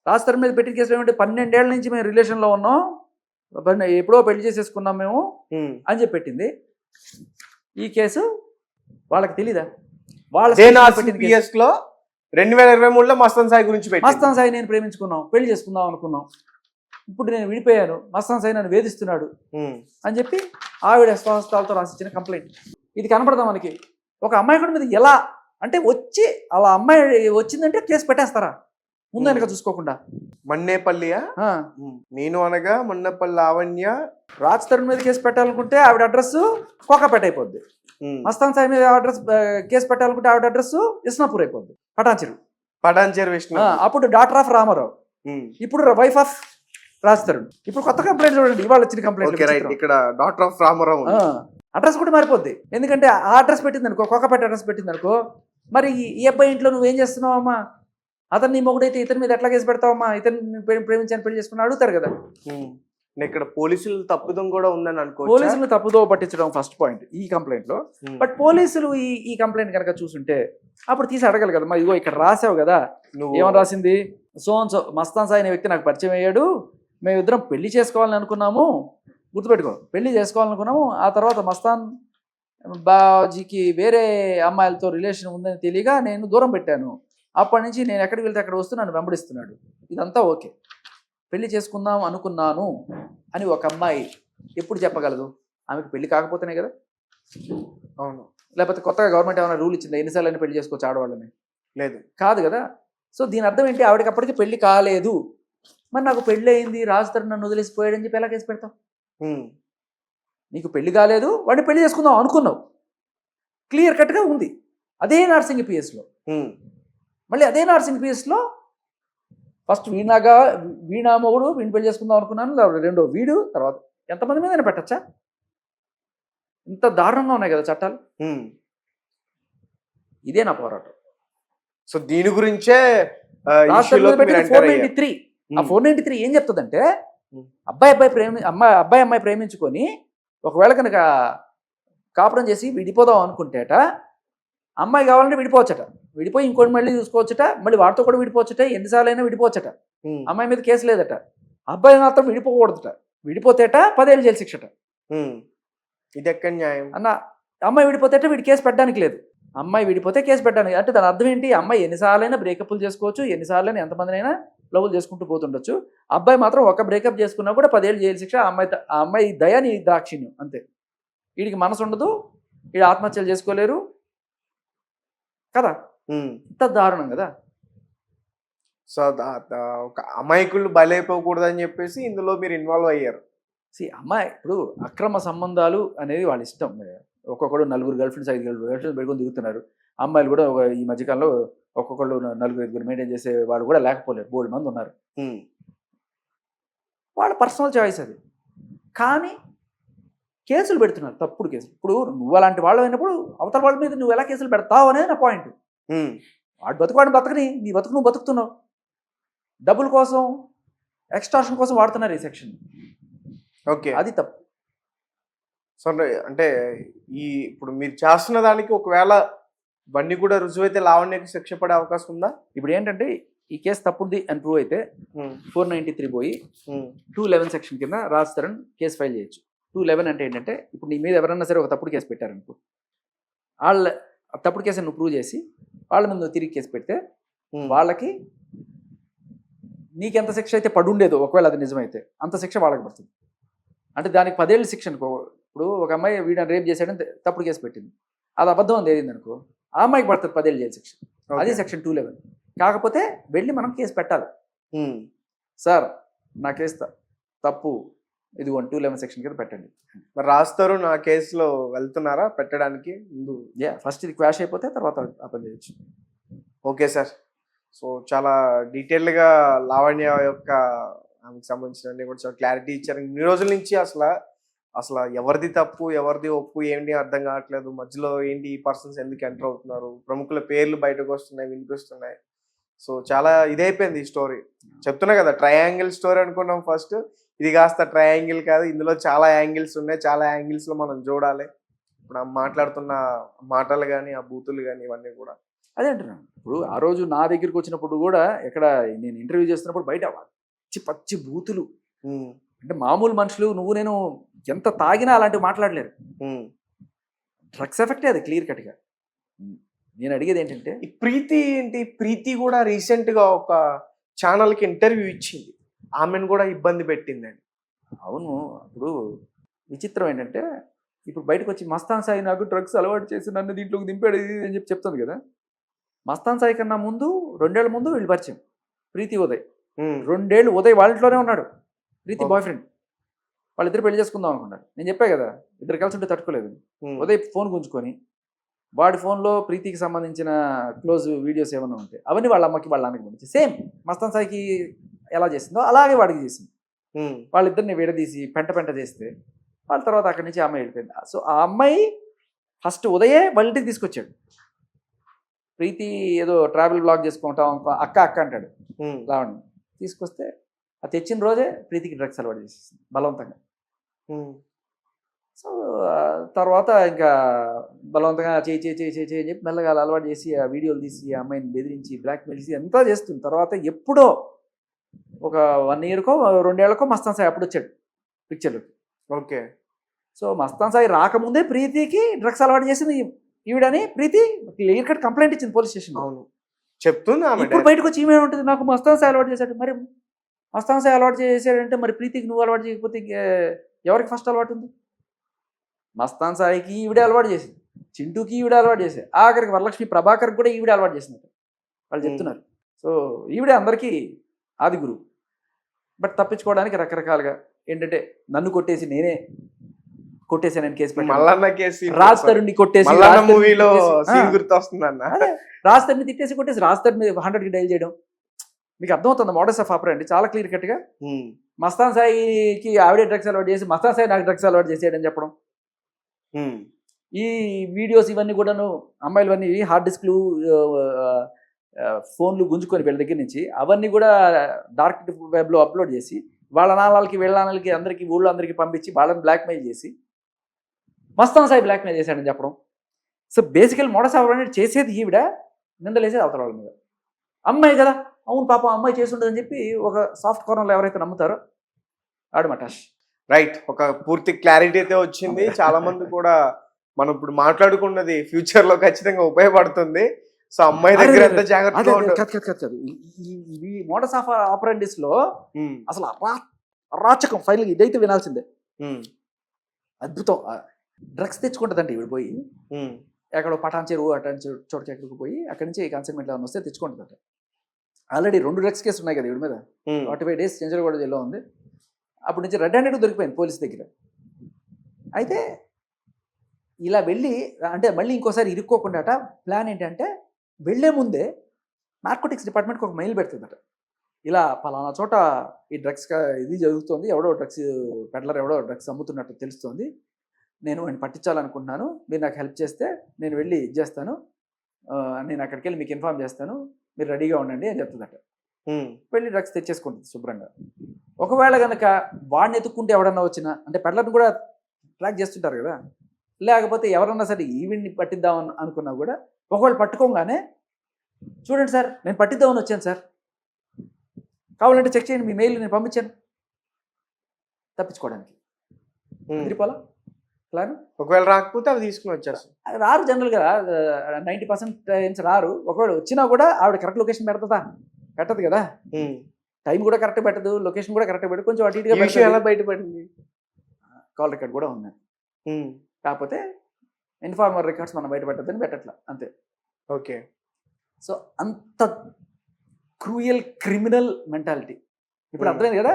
రాజ్ తరుణ్ మీద పెట్టిన కేసులో ఏమంటే 12 ఏళ్ల నుంచి మేము రిలేషన్లో ఉన్నాం, ఎప్పుడో పెళ్లి చేసేసుకున్నాం మేము అని చెప్పి పెట్టింది. ఈ కేసు వాళ్ళకి తెలీదా? వాళ్ళ 2023లో మస్తాన్ సాయి గురించి మస్తాన్ సాయి నేను ప్రేమించుకున్నాం, పెళ్లి చేసుకుందాం అనుకున్నాం, ఇప్పుడు నేను విడిపోయాను, మస్తాన్ సాయి నన్ను వేధిస్తున్నాడు అని చెప్పి ఆవిడ స్వహస్తాలతో రాసిచ్చిన కంప్లైంట్. ఇది కనపడదా మనకి? ఒక అమ్మాయి కూడా మీద ఎలా అంటే వచ్చి అలా అమ్మాయి వచ్చిందంటే కేసు పెట్టేస్తారా ముందు వెనక చూసుకోకుండా? మన్నేపల్లియా? నేను అనగా మన్నపల్లి లావణ్య. రాజ్ తరుణ్ మీద కేసు పెట్టాలనుకుంటే ఆవిడ అడ్రస్ కోకాపేట అయిపోద్ది. మస్తాన్ సాయి మీద అడ్రస్ కేసు పెట్టాలనుకుంటే ఆవిడ అడ్రస్ ఇస్నాపూర్ అయిపోద్ది, పటాన్చెరు విష్ణు. అప్పుడు డాటర్ ఆఫ్ రామారావు, ఇప్పుడు వైఫ్ ఆఫ్ రాజ్ తరుణ్. ఇప్పుడు కొత్త కంప్లైంట్ చూడండి, ఇవాళ వచ్చిన కంప్లైంట్. ఇక్కడ డాటర్ ఆఫ్ రామారావు అడ్రస్ కూడా మారిపోద్ది. ఎందుకంటే ఆ అడ్రస్ పెట్టింది అనుకో, కోకాపేట అడ్రస్ పెట్టింది అనుకో, మరి ఈ అబ్బాయి ఇంట్లో నువ్వేం చేస్తున్నావు అమ్మా, అతను నీ మొగుడైతే ఇతని మీద ఎట్లా కేసు పెడతావమ్మా, ఇతను ప్రేమించాను పెళ్లి చేసుకుని అడుగుతారు కదా. ఇక్కడ పోలీసులు తప్పుదం కూడా ఉందని అనుకోవచ్చు. పోలీసులు తప్పుదో పట్టించడం ఫస్ట్ పాయింట్ ఈ కంప్లైంట్ లో. బట్ పోలీసులు ఈ కంప్లైంట్ కనుక చూసుంటే అప్పుడు తీసి అడగాలి కదా, మరి ఇగో ఇక్కడ రాసావు కదా, ఏమని రాసింది, సో మస్తాన్ సాయి అనే వ్యక్తి నాకు పరిచయం అయ్యాడు, మేమిద్దరం పెళ్లి చేసుకోవాలని అనుకున్నాము, గుర్తుపెట్టుకో, పెళ్లి చేసుకోవాలనుకున్నాము, ఆ తర్వాత మస్తాన్ బాజీకి వేరే అమ్మాయిలతో రిలేషన్ ఉందని తెలియగా నేను దూరం పెట్టాను, అప్పటి నుంచి నేను ఎక్కడికి వెళ్తే అక్కడ వస్తూ నన్ను వెంబడిస్తున్నాడు, ఇదంతా ఓకే, పెళ్లి చేసుకుందాం అనుకున్నాను అని ఒక అమ్మాయి ఎప్పుడు చెప్పగలదు? ఆమెకు పెళ్లి కాకపోతేనే కదా. అవును. లేకపోతే కొత్తగా గవర్నమెంట్ ఏమైనా రూల్ ఇచ్చిందా ఎన్నిసార్లు అయినా పెళ్లి చేసుకోవచ్చు ఆడవాళ్ళని? లేదు, కాదు కదా. సో దీని అర్థం ఏంటి, ఆవిడకి అప్పటికి పెళ్లి కాలేదు, మరి నాకు పెళ్ళి అయింది, రాజుతారు నన్ను వదిలేసిపోయాడని చెప్పి ఎలా కేసు పెడతాం? నీకు పెళ్లి కాలేదు, వాడిని పెళ్లి చేసుకుందాం అనుకున్నావు, క్లియర్ కట్గా ఉంది. అదే నార్సింగ్ పిఎస్లో, మళ్ళీ అదే నార్సింగ్ పిఎస్లో ఫస్ట్ వీణా మొగుడు వీడిని పెళ్లి చేసుకుందాం అనుకున్నాను, రెండో వీడు, తర్వాత ఎంతమంది మీదైనా పెట్టచ్చా? ఇంత దారుణంగా ఉన్నాయి కదా చట్టాలు. ఇదే నా పోరాటం. సో దీని గురించే 493 ఆ 493 ఏం చెప్తుందంటే, అబ్బాయి ప్రేమించుకొని ఒకవేళ కనుక కాపురం చేసి విడిపోదాం అనుకుంటేట, అమ్మాయి కావాలంటే విడిపోవచ్చట, విడిపోయి ఇంకోటి మళ్ళీ చూసుకోవచ్చట, మళ్ళీ వాడితో కూడా విడిపోవచ్చట, ఎన్నిసార్లు అయినా విడిపోవచ్చట, అమ్మాయి మీద కేసు లేదట, అబ్బాయి మాత్రం విడిపోకూడదట, విడిపోతేట 10 ఏళ్ళు జైలు శిక్షట. ఇది ఎక్కడ న్యాయం అన్న? అమ్మాయి విడిపోతేట వీడి కేసు పెట్టడానికి లేదు, అమ్మాయి విడిపోతే కేసు పెట్టడానికి, అంటే దాని అర్థం ఏంటి, అమ్మాయి ఎన్నిసార్లైనా బ్రేకప్లు చేసుకోవచ్చు, ఎన్నిసార్లైనా ఎంతమందినైనా లవ్లు చేసుకుంటూ పోతుండొచ్చు, అబ్బాయి మాత్రం ఒక బ్రేకప్ చేసుకున్నా కూడా 10 ఏళ్ళు జైలు శిక్ష, ఆ అమ్మాయి దయాని దాక్షిణ్యం అంతే. వీడికి మనసు ఉండదు, వీడు ఆత్మహత్యలు చేసుకోలేరు కదా, ఇంత దారుణం కదా. సో ఒక అమాయకులు బలైపోకూడదని చెప్పేసి ఇందులో మీరు ఇన్వాల్వ్ అయ్యారు. అమ్మాయి ఇప్పుడు అక్రమ సంబంధాలు అనేది వాళ్ళ ఇష్టం, ఒక్కొక్కడు 4 గర్ల్ ఫ్రెండ్స్ 5 గర్ల్ ఫ్రెండ్స్ పెట్టుకొని దిగుతున్నారు. అమ్మాయిలు కూడా ఈ మధ్యకాలంలో ఒక్కొక్కళ్ళు 4-5 మెయింటైన్ చేసే వాడు కూడా లేకపోలేరు, 3 మంది ఉన్నారు. వాళ్ళ పర్సనల్ చాయిస్ అది. కానీ కేసులు పెడుతున్నారు, తప్పుడు కేసులు. ఇప్పుడు నువ్వు అలాంటి వాళ్ళు అయినప్పుడు అవతల వాళ్ళ మీద నువ్వు ఎలా కేసులు పెడతావు అనేది నా పాయింట్. వాడు బతుకువాడిని బతకని, నీ బతుకు నువ్వు బతుకుతున్నావు, డబ్బుల కోసం ఎక్స్ట్రాషన్ కోసం వాడుతున్నారు ఈ సెక్షన్. ఓకే, అది తప్పు. సో అంటే ఇప్పుడు మీరు చేస్తున్న దానికి ఒకవేళ ఇవన్నీ కూడా రుజువైతే లావణ్యకి శిక్ష పడే అవకాశం ఉందా? ఇప్పుడు ఏంటంటే ఈ కేసు తప్పుంది అని ప్రూవ్ అయితే 493 పోయి 211 సెక్షన్ కింద రాజ్ తరుణ్ కేసు ఫైల్ చేయొచ్చు. 211 అంటే ఏంటంటే, ఇప్పుడు నీ మీద ఎవరన్నా సరే ఒక తప్పుడు కేసు పెట్టారనుకో, వాళ్ళ తప్పుడు కేసు నువ్వు ప్రూవ్ చేసి వాళ్ళ మీద నువ్వు తిరిగి కేసు పెడితే వాళ్ళకి నీకెంత శిక్ష అయితే పడుండేదో, ఒకవేళ అది నిజమైతే అంత శిక్ష వాళ్ళకి పడుతుంది. అంటే దానికి 10 ఏళ్ళు శిక్ష అనుకో. ఇప్పుడు ఒక అమ్మాయి వీడిని రేప్ చేశాడని తప్పుడు కేసు పెట్టింది, అది అబద్ధం అని తేలింది అనుకో, ఆ అమ్మాయికి పడుతుంది 10 ఏళ్ళు జైలు శిక్ష. అది సెక్షన్ 211. కాకపోతే వెళ్ళి మనం కేసు పెట్టాలి, సార్ నా కేసు తప్పు, ఇదిగోండి 211 సెక్షన్ కింద పెట్టండి. మరి రాస్తారు నా కేసులో వెళ్తున్నారా పెట్టడానికి ముందు? ఫస్ట్ ఇది క్వాష్ అయిపోతే తర్వాత అపన్ చేయొచ్చు. ఓకే సార్, సో చాలా డీటెయిల్డ్గా లావణ్య యొక్క ఆమెకు సంబంధించిన కూడా చాలా క్లారిటీ ఇచ్చారు. ఇన్ని రోజుల నుంచి అసలు ఎవరిది తప్పు ఎవరిది ఒప్పు ఏంటి అర్థం కావట్లేదు, మధ్యలో ఏంటి ఈ పర్సన్స్ ఎందుకు ఎంటర్ అవుతున్నారు, ప్రముఖుల పేర్లు బయటకు వస్తున్నాయి వినిపిస్తున్నాయి. సో చాలా ఇదైపోయింది ఈ స్టోరీ. చెప్తున్నా కదా, ట్రయాంగిల్ స్టోరీ అనుకున్నాం ఫస్ట్, ఇది కాస్త ట్రయాంగిల్ కాదు, ఇందులో చాలా యాంగిల్స్ ఉన్నాయి, చాలా యాంగిల్స్లో మనం చూడాలి. ఇప్పుడు ఆ మాట్లాడుతున్న మాటలు కానీ ఆ బూతులు కానీ ఇవన్నీ కూడా అదే అంటున్నాను. ఇప్పుడు ఆ రోజు నా దగ్గరికి వచ్చినప్పుడు కూడా, ఎక్కడ నేను ఇంటర్వ్యూ చేస్తున్నప్పుడు బయట పచ్చి బూతులు, అంటే మామూలు మనుషులు నువ్వు నేను ఎంత తాగినా అలాంటివి మాట్లాడలేరు. డ్రగ్స్ ఎఫెక్టే అది క్లియర్ కట్గా. నేను అడిగేది ఏంటంటే, ఈ ప్రీతి ఏంటి, ప్రీతి కూడా రీసెంట్గా ఒక ఛానల్కి ఇంటర్వ్యూ ఇచ్చింది, ఆమెను కూడా ఇబ్బంది పెట్టిందండి. అవును, ఇప్పుడు విచిత్రం ఏంటంటే, ఇప్పుడు బయటకు వచ్చి మస్తాన్ సాయి నాకు డ్రగ్స్ అలవాటు చేసి నన్ను దీంట్లోకి దింపాడు అని చెప్తుంది కదా. మస్తాన్ సాయి కన్నా ముందు 2 ఏళ్ల ముందు వీళ్ళు పరిచయం, ప్రీతి ఉదయ్. 2 ఏళ్ళు ఉదయ్ వాళ్ళ ఇంట్లోనే ఉన్నాడు, ప్రీతి బాయ్ ఫ్రెండ్. వాళ్ళిద్దరు పెళ్లి చేసుకుందాం అనుకున్నారు. నేను చెప్పా కదా, ఇద్దరు కలిసి ఉంటే తట్టుకోలేదు. ఉదయ్ ఫోన్ గుంజుకొని వాడి ఫోన్లో ప్రీతికి సంబంధించిన క్లోజ్ వీడియోస్ ఏమైనా ఉంటాయి, అవన్నీ వాళ్ళ అమ్మకి వాళ్ళ నాన్నకి పంపించి, సేమ్ మస్తాన్ సాయికి ఎలా చేసిందో అలాగే వాడికి చేసింది. వాళ్ళిద్దరిని విడదీసి పెంట చేస్తే వాళ్ళ తర్వాత అక్కడి నుంచి అమ్మాయి వెళ్ళిపోయింది. సో ఆ అమ్మాయి ఫస్ట్ ఉదయే వాళ్ళ ఇంటికి తీసుకొచ్చాడు. ప్రీతి ఏదో ట్రావెల్ బ్లాగ్ చేసుకుంటాం, అక్క అంటాడు లావణ్య తీసుకొస్తే అది తెచ్చిన రోజే ప్రీతికి డ్రగ్స్ అలవాటు చేసేసింది బలవంతంగా. సో తర్వాత ఇంకా బలవంతంగా చేయి అని చెప్పి మెల్లగా అలవాటు చేసి ఆ వీడియోలు తీసి ఆ అమ్మాయిని బెదిరించి బ్లాక్మెయిల్ చేసి అంతా చేస్తుంది. తర్వాత ఎప్పుడో ఒక 1 ఇయర్కో 2 ఏళ్ళకో మస్తాన్ సాయి అప్పుడు వచ్చాడు పిక్చర్లోకి. ఓకే. సో మస్తాన్ సాయి రాకముందే ప్రీతికి డ్రగ్స్ అలవాటు చేసింది ఈవిడని ప్రీతి క్లియర్ కట్ కంప్లైంట్ ఇచ్చింది పోలీస్ స్టేషన్. అవును చెప్తుంది ఆమె. ఇప్పుడు బయటకు వచ్చి ఈమె ఉంటుంది నాకు మస్తాన్ సాయి అలవాటు చేశాడు. మరి మస్తాన్ సాయి అలవాటు చేశాడంటే మరి ప్రీతికి నువ్వు అలవాటు చేయకపోతే ఎవరికి ఫస్ట్ అలవాటు ఉంది? మస్తాన్ సాయికి ఈవిడే అలవాటు చేసింది, చింటూకి ఈవిడే అలవాటు చేసింది, ఆఖరికి వరలక్ష్మి ప్రభాకర్కి కూడా ఈవిడే అలవాటు చేసింది వాళ్ళు చెప్తున్నారు. సో ఈవిడే అందరికీ ఆది గురువు. బట్ తప్పించుకోవడానికి రకరకాలుగా ఏంటంటే నన్ను కొట్టేసి నేనే కొట్టేసానని కేసు పెట్టి మల్లన్న కేసు రాజ్ తరుణ్ని కొట్టేసి మల్లన్న మూవీలో సీన్ గుర్తొస్తుంది అన్న. రాజ్ తరుణ్ని తిట్టేసి కొట్టేసి రాజ్ తరుణ్ 100కి డైల్ చేయడం. మీకు అర్థమవుతుంది మోడస్ ఆఫ్ ఆపరేండి చాలా క్లియర్ కట్గా. మస్తాన్ సాయికి ఆవిడే డ్రగ్స్ అలవాటు చేసి మస్తాన్ సాయి నాకు డ్రగ్స్ అలవాటు చేసేయడని చెప్పడం. ఈ వీడియోస్ ఇవన్నీ కూడాను అమ్మాయిలు అన్నీ హార్డ్ డిస్క్లు ఫోన్లు గుంజుకొని వీళ్ళ దగ్గర నుంచి అవన్నీ కూడా డార్క్ వెబ్లో అప్లోడ్ చేసి వాళ్ళ నాన్నలకి వీళ్ళ నాన్నలకి అందరికీ ఊళ్ళో అందరికీ పంపించి వాళ్ళని బ్లాక్మెయిల్ చేసి మస్తాన్ సాయి బ్లాక్మెయిల్ చేశాడని చెప్పడం. సో బేసికల్ మోడస్ ఆఫ్ ఆపరేండి చేసేది ఈవిడ, నిందలేసేది అవతల వాళ్ళ మీద. అమ్మాయి కదా అవును పాపం అమ్మాయి చేసి ఉండదని చెప్పి ఒక సాఫ్ట్ కార్నర్లో ఎవరైతే నమ్ముతారో ఆడు మటాష్. రైట్. ఒక పూర్తి క్లారిటీ అయితే వచ్చింది. చాలా మంది కూడా మనం ఇప్పుడు మాట్లాడుకున్నది ఫ్యూచర్ లో ఖచ్చితంగా ఉపయోగపడుతుంది. సో అమ్మాయి దగ్గర ఎంత జాగ్రత్తగా కాదు ఈ మోడస్ ఆఫ్ ఆపరెండిస్ లో అసలు అరాచకం ఫైనల్ ఇదైతే వినాల్సిందే. అద్భుతం. డ్రగ్స్ తెచ్చుకుంటుందంటే ఇవి పోయి ఎక్కడో పటాన్ చెరువు అటాన్ చోటుకి ఎక్కడికి పోయి అక్కడి నుంచి కన్సైన్మెంట్ ఏమైనా వస్తే తెచ్చుకుంటుందంట. ఆల్రెడీ 2 డ్రగ్స్ కేసులు ఉన్నాయి కదా ఇవి మీద. 45 days చెంచలగూడ జైల్లో ఉంది. అప్పటి నుంచి రెడ్ హ్యాండెడ్ దొరికిపోయింది పోలీస్ దగ్గర. అయితే ఇలా వెళ్ళి అంటే మళ్ళీ ఇంకోసారి ఇరుక్కోకుండా ప్లాన్ ఏంటంటే వెళ్లే ముందే నార్కోటిక్స్ డిపార్ట్మెంట్కి ఒక మెయిల్ పెడుతుందట. ఇలా పలానా చోట ఈ డ్రగ్స్ ఇది జరుగుతుంది, ఎవడో డ్రగ్స్ పెడ్లర్ ఎవడో డ్రగ్స్ అమ్ముతున్నట్టు తెలుస్తుంది, నేను వాడిని పట్టించాలనుకుంటున్నాను, మీరు నాకు హెల్ప్ చేస్తే నేను వెళ్ళి ఇచ్చేస్తాను, నేను అక్కడికి వెళ్ళి మీకు ఇన్ఫార్మ్ చేస్తాను, మీరు రెడీగా ఉండండి అని చెప్తుందట. వెళ్ళి డ్రగ్స్ తెచ్చేసుకుంటుంది శుభ్రంగా. ఒకవేళ కనుక వాడిని ఎత్తుక్కుంటే ఎవడన్నా వచ్చినా అంటే పెడ్లర్ని కూడా ట్రాక్ చేస్తుంటారు కదా, లేకపోతే ఎవరన్నా సరే ఈవెంట్ని పట్టిద్దామని అనుకున్నా కూడా ఒకవేళ పట్టుకోగానే చూడండి సార్ నేను పట్టిద్దామని వచ్చాను సార్, కావాలంటే చెక్ చేయండి, మీ మెయిల్ నేను పంపించాను, తప్పించుకోవడానికి. తిరిపోలా ప్లాన్. ఒకవేళ రాకపోతే అవి తీసుకుని వచ్చేస్తాం. రారు జనరల్గా 90% టైమ్స్ రారు. ఒకవేళ వచ్చినా కూడా ఆవిడ కరెక్ట్ లొకేషన్ పెడతా పెట్టదు కదా, టైం కూడా కరెక్ట్ పెట్టదు, లొకేషన్ కూడా కరెక్ట్ పెట్టదు, కొంచెం అటు ఇటుగా ఎలా బయటపడింది. కాల్ రికార్డ్ కూడా ఉంది, కాకపోతే ఇన్ఫార్మర్ రికార్డ్స్ మనం బయట పెట్టద్దని పెట్టట్లా అంతే. ఓకే. సో అంత క్రూయల్ క్రిమినల్ మెంటాలిటీ ఇప్పుడు అర్థమైంది కదా.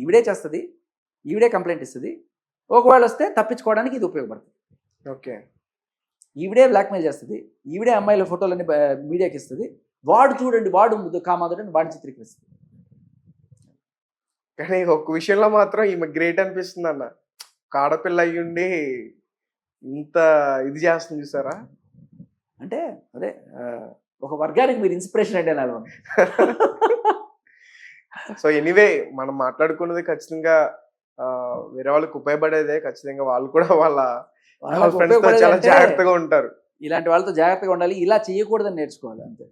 ఈవిడే చేస్తుంది, ఈవిడే కంప్లైంట్ ఇస్తుంది, ఒకవేళ వస్తే తప్పించుకోవడానికి ఇది ఉపయోగపడుతుంది. ఓకే. ఈవిడే బ్లాక్మెయిల్ చేస్తుంది, ఈవిడే అమ్మాయిల ఫోటోలన్నీ మీడియాకి ఇస్తుంది, వాడు చూడండి వాడు కామాదుడని వాడిని చిత్రీకరిస్తుంది. కానీ ఒక విషయంలో మాత్రం ఈమె గ్రేట్ అనిపిస్తుంది అన్న. ఒక ఆడపిల్ల అయ్యుండి ఇంత ఇది చేస్తుంది చూసారా. అంటే అదే ఒక వర్గానికి మీరు ఇన్స్పిరేషన్ అంటే నాకు. సో ఎనీవే మనం మాట్లాడుకున్నది ఖచ్చితంగా వేరే వాళ్ళకి ఉపయోగపడేదే. ఖచ్చితంగా వాళ్ళు కూడా వాళ్ళ ఫ్రెండ్స్ తో చాలా జాగ్రత్తగా ఉంటారు. ఇలాంటి వాళ్ళతో జాగ్రత్తగా ఉండాలి, ఇలా చేయకూడదని నేర్చుకోవాలి అంతే.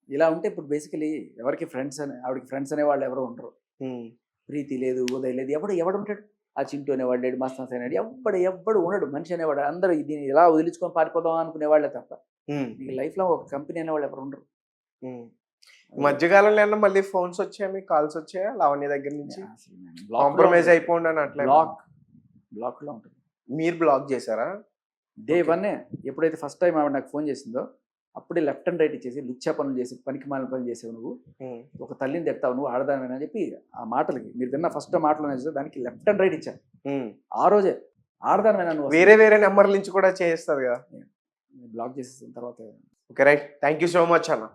ఇలా ఉంటే ఇప్పుడు బేసికలీ ఎవరికి ఫ్రెండ్స్ ఆవిడకి ఫ్రెండ్స్ అనే వాళ్ళు ఎవరు ఉండరు. ప్రీతి లేదు, ఉదయ్ లేదు, ఎవడు ఉంటాడు? ఆ చింటూ అనేవాడు లేడు, మస్తాన్ అనేవాడు, ఎవ్వడు ఉండడు. మనిషి అనేవాడు అందరూ దీన్ని ఇలా వదిలించుకొని పారిపోదాం అనుకునేవాళ్లే తప్ప మీకు లైఫ్ లో ఒక కంపెనీ అనేవాళ్ళు ఎవరు ఉండరు. మధ్యకాలంలో మళ్ళీ ఫోన్స్ వచ్చాయా, మీకు కాల్స్ వచ్చాయా లావణ్య దగ్గర నుంచి? కాంప్రమైజ్ అయిపోండి అని అట్లా బ్లాక్ లో ఉంటుంది. మీరు బ్లాక్ చేశారా? డే 1 ఎప్పుడైతే ఫస్ట్ టైం ఆవిడ నాకు ఫోన్ చేసిందో అప్పుడే లెఫ్ట్ అండ్ రైట్ ఇచ్చేసి లుచ్చా పనులు చేసి పనికి మాలిన పనులు చేసావు నువ్వు, ఒక తల్లిని తిడతావు నువ్వు ఆడదానని అని చెప్పి ఆ మాటలకి మీరు విన్న ఫస్ట్ మాటలు దానికి లెఫ్ట్ అండ్ రైట్ ఇచ్చాను. ఆ రోజే ఆడదానమైనా నువ్వు వేరే వేరే నెంబర్ల నుంచి కూడా చేస్తారు కదా. బ్లాక్ చేసేసిన తర్వాత. Okay right. Thank you so much అన్న.